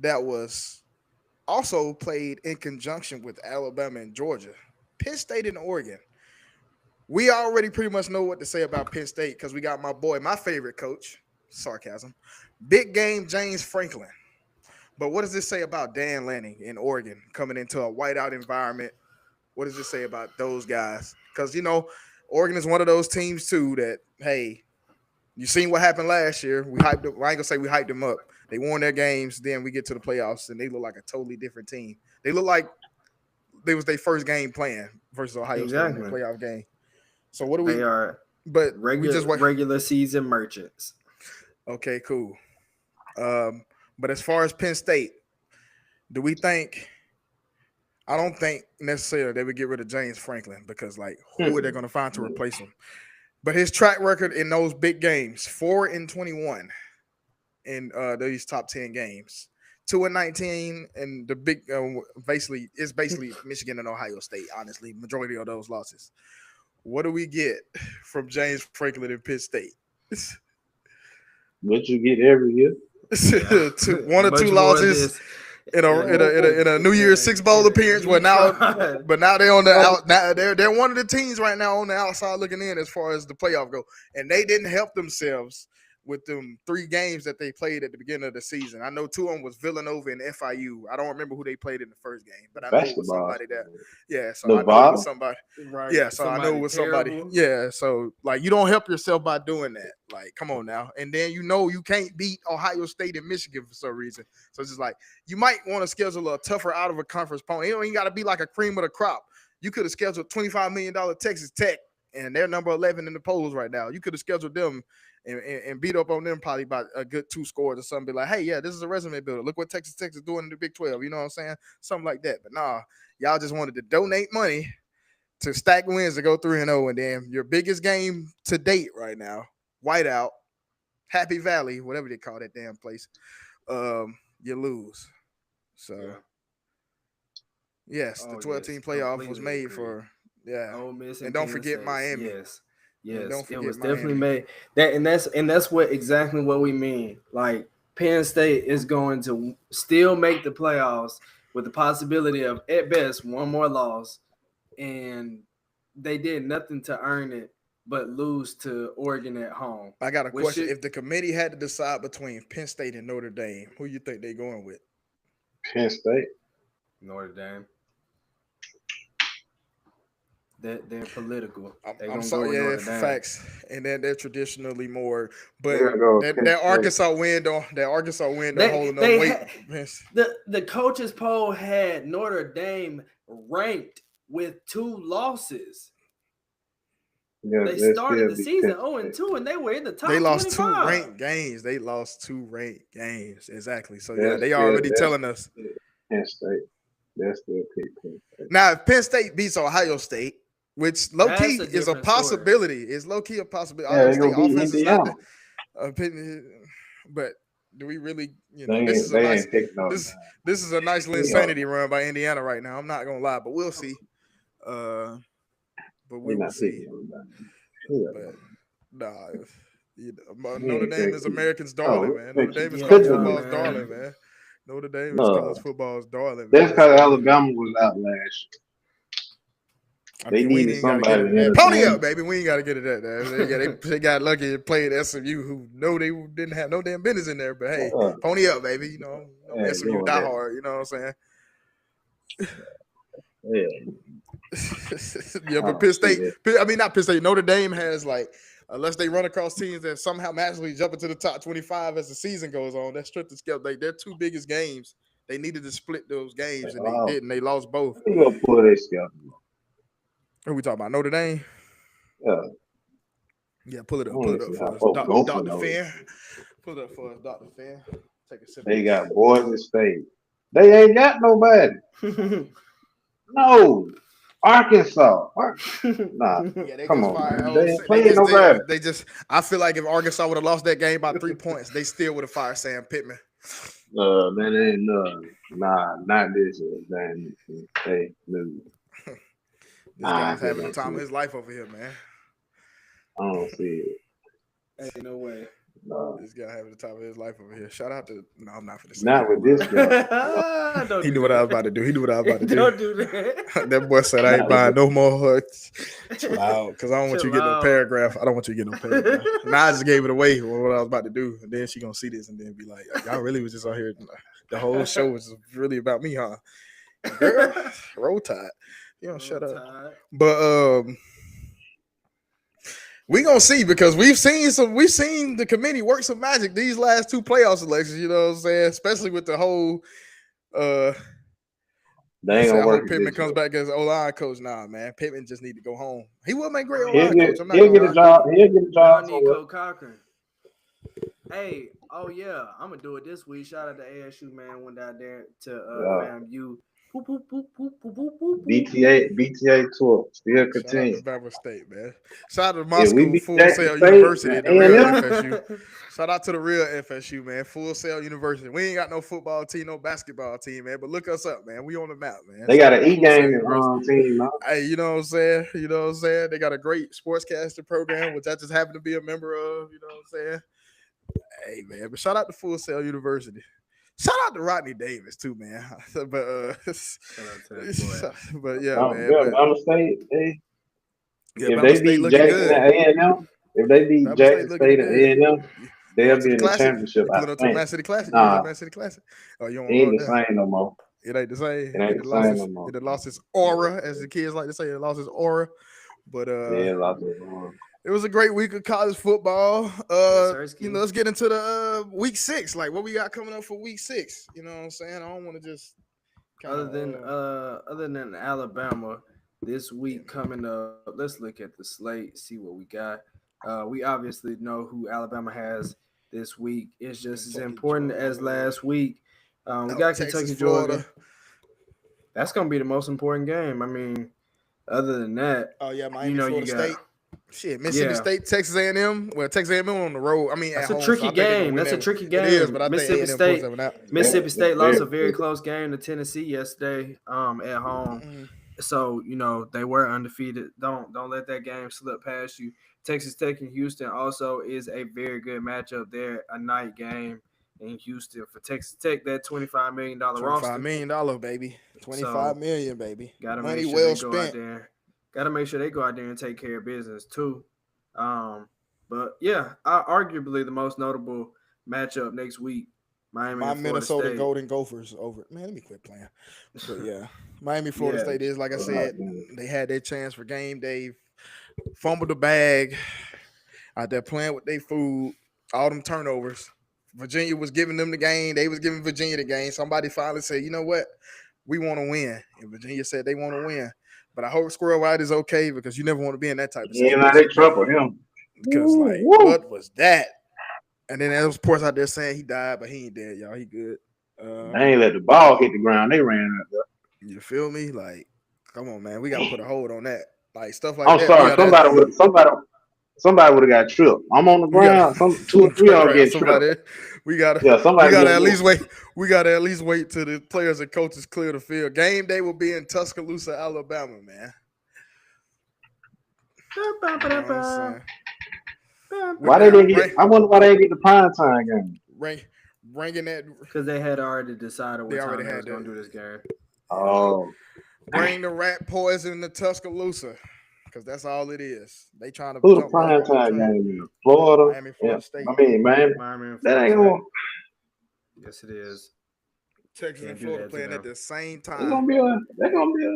that was also played in conjunction with Alabama and Georgia, Penn State and Oregon. We already pretty much know what to say about Penn State because we got my favorite coach, sarcasm, big game James Franklin. But what does this say about Dan Lanning in Oregon coming into a whiteout environment? What does it say about those guys? Because, Oregon is one of those teams, too, that, hey, you seen what happened last year. We hyped them. I ain't going to say we hyped them up. They won their games. Then we get to the playoffs, and they look like a totally different team. They look like they was their first game playing versus Ohio State in the playoff game. So what do we – They are regular season merchants. Okay, cool. But as far as Penn State, do we think – I don't think necessarily they would get rid of James Franklin because, who are they going to find to replace him? But his track record in those big games, 4-21 in these top 10 games, 2-19, and the big basically Michigan and Ohio State, honestly, majority of those losses. What do we get from James Franklin in Penn State? What you get every year? 1 or 2 losses. In a New Year's Six Bowl appearance, but now they're on the out. Now they're one of the teams right now on the outside looking in as far as the playoff go, and they didn't help themselves with them 3 games that they played at the beginning of the season. I know 2 of them was Villanova and FIU. I don't remember who they played in the first game, but I know it was somebody that. Yeah, so I know it was somebody. Right. Yeah, so I know it was somebody. Yeah, so you don't help yourself by doing that. Come on now, and then you can't beat Ohio State and Michigan for some reason. So it's just you might want to schedule a tougher out of a conference opponent. You don't even got to be like a cream of the crop. You could have scheduled $25 million Texas Tech, and they're number 11 in the polls right now. You could have scheduled them and beat up on them probably by a good 2 scores or something. Be like, hey, yeah, this is a resume builder. Look what Texas Tech is doing in the Big 12. You know what I'm saying? Something like that. But nah, y'all just wanted to donate money to stack wins to go 3-0, and then your biggest game to date right now, whiteout, Happy Valley, whatever they call that damn place, you lose. So, yes, the 12-team playoff was made for Ole Miss and don't forget Miami. Yes, it was definitely made that, and that's what exactly what we mean. Penn State is going to still make the playoffs with the possibility of at best 1 more loss, and they did nothing to earn it but lose to Oregon at home. I got a question: if the committee had to decide between Penn State and Notre Dame, who you think they're going with? Penn State, Notre Dame. They're political. I'm sorry, facts. And then they're traditionally more, but that Arkansas win don't holding them weight. The coaches poll had Notre Dame ranked with 2 losses. Yeah, they started the season 0-2, and they were in the top. They lost 25. 2 ranked games. Exactly. So they already telling us. Penn State. That's still Penn State. Now, if Penn State beats Ohio State, which low key is a possibility, is low key a possibility. Ohio State offense is not but Do we really? They This is a nice. ain't picking up. This is a nice little insanity run by Indiana right now. I'm not gonna lie, but we'll see. But we will see. But nah, Notre Dame is Americans' darling, man. Notre Dame is college football's darling, man. Notre Dame is college football's darling. That's because Alabama was out last year. They needed somebody. Pony up, baby. We ain't got to get it that. They got lucky and played SMU, who know they didn't have no damn business in there. But hey, pony up, baby. SMU die hard. You know what I'm saying? Yeah, but Penn State. Not Penn State. Notre Dame has unless they run across teams that somehow magically jump into the top 25 as the season goes on, that strength of schedule. Their two biggest games, they needed to split those games, and they didn't. They lost both. They gonna pull their schedule. Who we talking about? Notre Dame? Yeah, pull it up. Pull it up for us. Dr. Fair. Pull it up for us, Dr. Fair. Take a sip. They got Boise State. They ain't got nobody. No. Arkansas. Nah. Yeah, come on. They ain't playing nobody. I feel like if Arkansas would have lost that game by 3 points, they still would have fired Sam Pittman. Man, ain't not this year. Man, hey, lose. This guy's having the time of his life over here, man. I don't see it. Ain't no way. No. This guy having the time of his life over here. Shout out to I'm not for this. Not with this guy. He knew what I was about to do. Don't do that. That boy said I ain't buying no more hooks. Wow, because I don't want you to get no paragraph. I don't want you to get no paragraph. Now I just gave it away what I was about to do, and then she gonna see this and then be like, "Y'all really was just out here. The whole show was really about me, huh?" Girl, roll tide. Shut up. But we gonna see, because we've seen the committee work some magic these last two playoff selections. You know what I'm saying? Especially with the whole they ain't gonna work. Pittman comes back as O-line coach. Nah, man, Pittman just need to go home. He will make great O-line coach. He'll get a job. Nico Cochran. Hey, yeah, I'm gonna do it this week. Shout out to ASU, man. Went down there to FAMU. BTA tour still continue. Shout out to Bama State, man. Shout out to Moscow Full Sail University, the real FSU. Shout out to the real FSU, man. Full Sail University. We ain't got no football team, no basketball team, man. But look us up, man. We on the map, man. They got an E-game team, man. Hey, you know what I'm saying? They got a great sportscaster program, which I just happen to be a member of. You know what I'm saying? Hey, man. But shout out to Full Sail University. Shout out to Rodney Davis too, man. But shout out to that boy. But yeah, man. Bama State, if Bama they State beat Jackson at A&M, if they beat Jackson State at A&M, they'll be in the championship. Put it up to the Man City Classic. Man City Classic. Oh, you don't ain't the same no more. It ain't the same. It ain't the same no more. It lost its aura, as the kids like to say. It lost its aura. But it lost its aura. It was a great week of college football. Let's get into the week 6. Like, what we got coming up for week 6? You know what I'm saying? I don't want to just other than Alabama this week coming up. Let's look at the slate, see what we got. We obviously know who Alabama has this week. It's just as important as last week. We got Kentucky, Georgia. That's gonna be the most important game. I mean, other than that, Miami, Florida State. Shit, Mississippi State, Texas A&M. Well, Texas A&M on the road. I mean, that's a tricky game. That's a tricky game. It is, but I think Mississippi State lost a very close game to Tennessee yesterday at home. Mm-hmm. So, they were undefeated. Don't let that game slip past you. Texas Tech and Houston also is a very good matchup there, a night game in Houston. For Texas Tech, that $25 million roster. $25 million, baby. $25 million, baby. Money well spent. Got to make sure they go out there and take care of business too. But yeah, arguably the most notable matchup next week, Miami and Minnesota State. Golden Gophers over. Man, let me quit playing. But yeah, Miami, Florida State is, like I said, they had their chance for game day, fumbled the bag out there playing with their food, all them turnovers. Virginia was giving them the game. They was giving Virginia the game. Somebody finally said, you know what? We want to win. And Virginia said they want to win. But I hope Squirrel White is okay, because you never want to be in that type of situation. Yeah, they trouble him. Because, what was that? And then there was reports out there saying he died, but he ain't dead, y'all. He good. They ain't let the ball hit the ground. They ran out there. You feel me? Like, come on, man. We got to put a hold on that. Like, stuff like that. I'm sorry. somebody would have got tripped. I'm on the ground. Some 2 or 3 all get tripped. We gotta Somebody at least wait. We gotta at least wait till the players and coaches clear the field. Game day will be in Tuscaloosa, Alabama, man. You know what I'm saying? Why they didn't get? I wonder why they didn't get the prime time game. Bringing that because they had already decided what time they was going to do this game. Oh, bring the rat poison to Tuscaloosa because that's all it is. They trying to. Who the prime time game? Florida, Miami, Florida State. I mean, Miami that ain't going. Yes, it is. Texas and Florida playing at the same time. They're gonna be.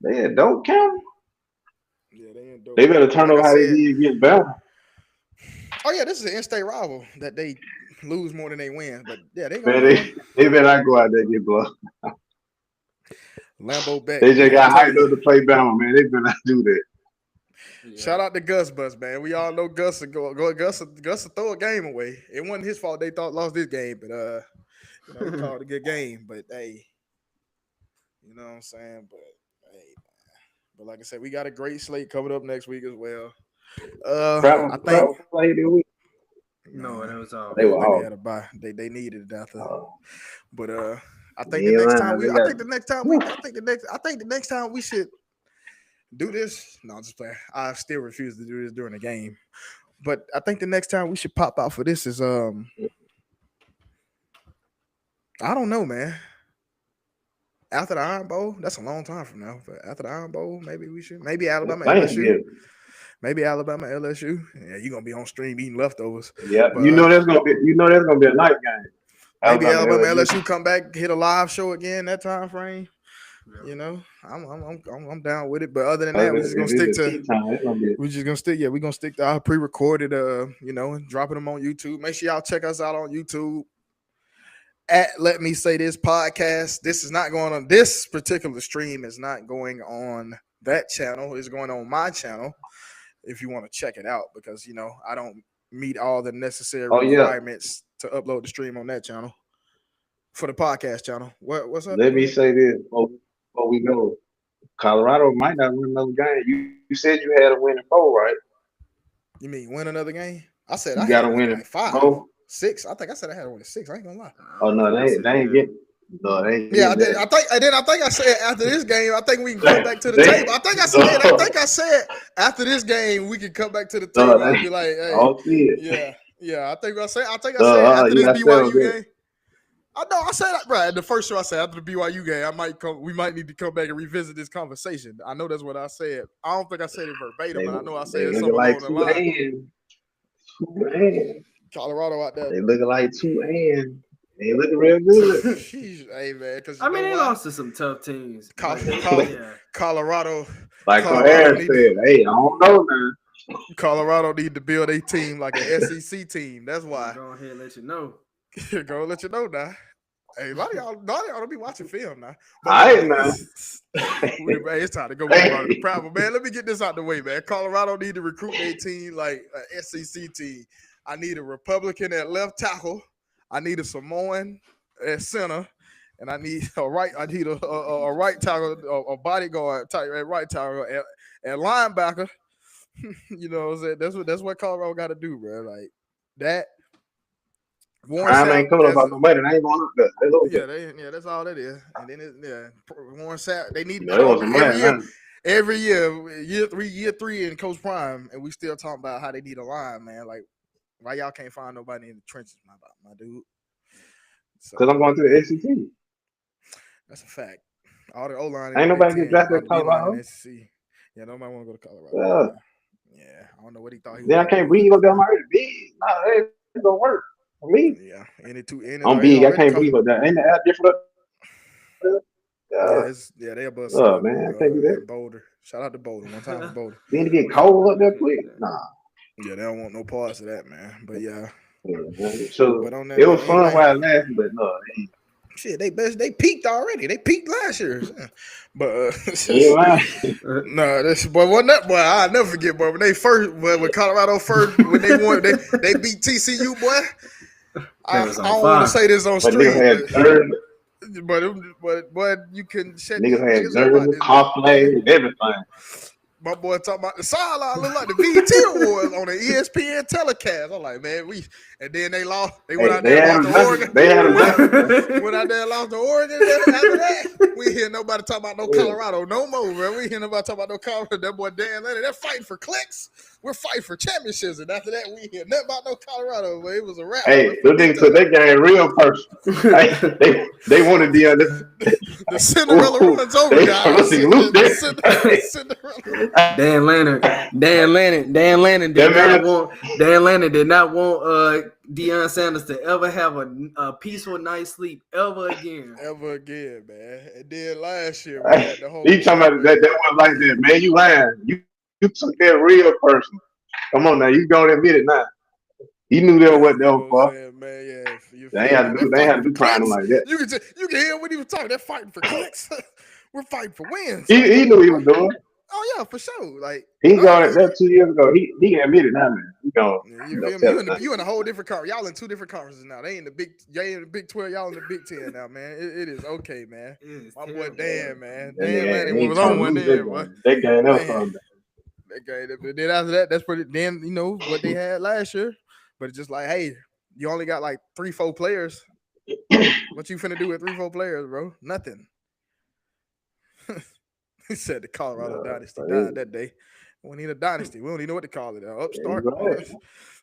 They in Doak County. Yeah, they in Doak. They better turn over how they did against Bama. Oh yeah, this is an in-state rival that they lose more than they win. But yeah, they better not go out there and get blown. Lambeau back. They just got hyped up to play Bama, man. They better not do that. Yeah. Shout out to Gus Bus, man. We all know Gus will throw a game away. It wasn't his fault they thought lost this game, but he called a good game. But hey, you know what I'm saying? But hey, but like I said, we got a great slate coming up next week as well. I think no, that was all. They were all. Had a bye. They needed it after. But I think the next time we should do this. No, I'm just playing. I still refuse to do this during the game. But I think the next time we should pop out for this is I don't know, man. After the Iron Bowl, that's a long time from now. But after the Iron Bowl, maybe we should. Maybe Alabama, LSU. Maybe Alabama, LSU. Yeah, you're gonna be on stream eating leftovers. Yeah, but, that's gonna be a night game. Maybe Alabama, LSU come back, hit a live show again that time frame. Yeah. You know, I'm down with it. But other than that, we're just gonna stick to. We're gonna stick to our pre-recorded. And dropping them on YouTube. Make sure y'all check us out on YouTube. At Let Me Say This podcast. This particular stream is not going on that channel. It's going on my channel. If you want to check it out, because I don't meet all the necessary requirements to upload the stream on that channel for the podcast channel. What's up? Let me say this before we go. Colorado might not win another game. You said you had a winning 4, right? You mean win another game? I said you got to win like 5, 6. I think I said I had to win 6. I ain't gonna lie. Oh no, they ain't getting. No, they ain't. Yeah, I did. I think I said after this game, I think we can come back to the table. I think I said after this game we can come back to the table and be like, hey, yeah. I think I said after this BYU game. I said that, bro. The first show I said after the BYU game, we might need to come back and revisit this conversation. I know that's what I said. I don't think I said it verbatim, but I know I said something along the line. 2 Colorado out there. They looking like 2 and. They looking real good. Hey man, because they lost to some tough teams. Colorado, like Aaron said, hey, I don't know, man. Colorado need to build a team like an SEC team. That's why. Go ahead and let you know. Go let you know now. Hey, a lot of y'all don't be watching film now. I ain't know. It's time to go about the problem, man. Let me get this out the way, man. Colorado need to recruit their team like an SEC team. I need a Republican at left tackle. I need a Samoan at center, and I need a right tackle, a bodyguard type at right tackle, and linebacker. You know what I'm saying? That's what Colorado got to do, bro. Like that. Warren ain't coming up no money. They ain't going up there. Yeah, that's all that is. And then Warren Sapp, they need every year 3 in Coach Prime, and we still talking about how they need a line, man. Like, why y'all can't find nobody in the trenches, my dude? Because I'm going to the SEC. That's a fact. All the O-line ain't nobody get drafted in Colorado. Yeah, nobody want to go to Colorado. Yeah, I don't know what he thought he was. Then I can't breathe up there. I'm already big. Nah, it ain't gonna work for me. Yeah, I'm big. I can't breathe up there. Ain't the air different? They above. Oh man, I can't do that. Boulder. Shout out to Boulder. One time to Boulder. Then to get cold up there quick. Nah. Yeah, they don't want no parts of that, man. But yeah. So it was fun while I laughed, but no. Shit, they peaked already. They peaked last year. But I'll never forget, boy. When Colorado first when they won, they beat TCU, boy. I don't want to say this on stream. But you can shut niggas had Coughlin, everything. My boy talking about the sideline look like the BT Awards on the ESPN telecast. I'm like, man, and then they lost. They went out there and lost to Oregon. They had a Went out there and lost to Oregon. After that, we hear nobody talking about no Colorado no more, man. We hear nobody talking about no Colorado. That boy Dan Leonard, they're fighting for clicks. We're fighting for championships, and after that, we hear nothing about no Colorado. But it was a wrap. Hey, those niggas took that game real personal. They wanted the Cinderella runs over, guys. Cinderella. Dan Lannon did not want Deion Sanders to ever have a peaceful night's sleep ever again, man. And then last year, man, the whole he talking about that was like that, man. You lying. You took that real person. Come on now, you gonna admit it now. He knew that what they were for. Man, yeah. They had to do crying like that. You can hear when he was talking. They're fighting for clicks. We're fighting for wins. He knew he was doing. Oh yeah, for sure. Like he got that 2 years ago. He admitted that, man. You in a whole different conference. Y'all in two different conferences now. They in the Big 12. Y'all in the Big 10 now, man. It is okay, man. My boy Dan, man. Dan Lanning was on one there, boy. That game, that was fun. That game. Then after that, that's pretty. Then you know what they had last year, but it's just like, hey, you only got like 3-4 players. What you finna do with 3-4 players, bro? Nothing. He said the Colorado dynasty died that day. We need a dynasty. We don't even know what to call it. Upstart.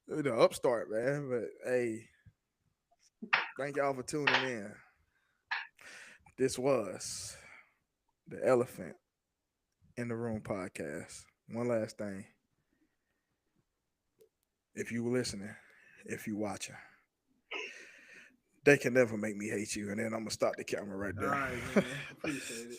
The upstart, man. But hey, thank y'all for tuning in. This was the Elephant in the Room podcast. One last thing. If you listening, if you watching, they can never make me hate you. And then I'm going to stop the camera right there. All right, man. Appreciate it.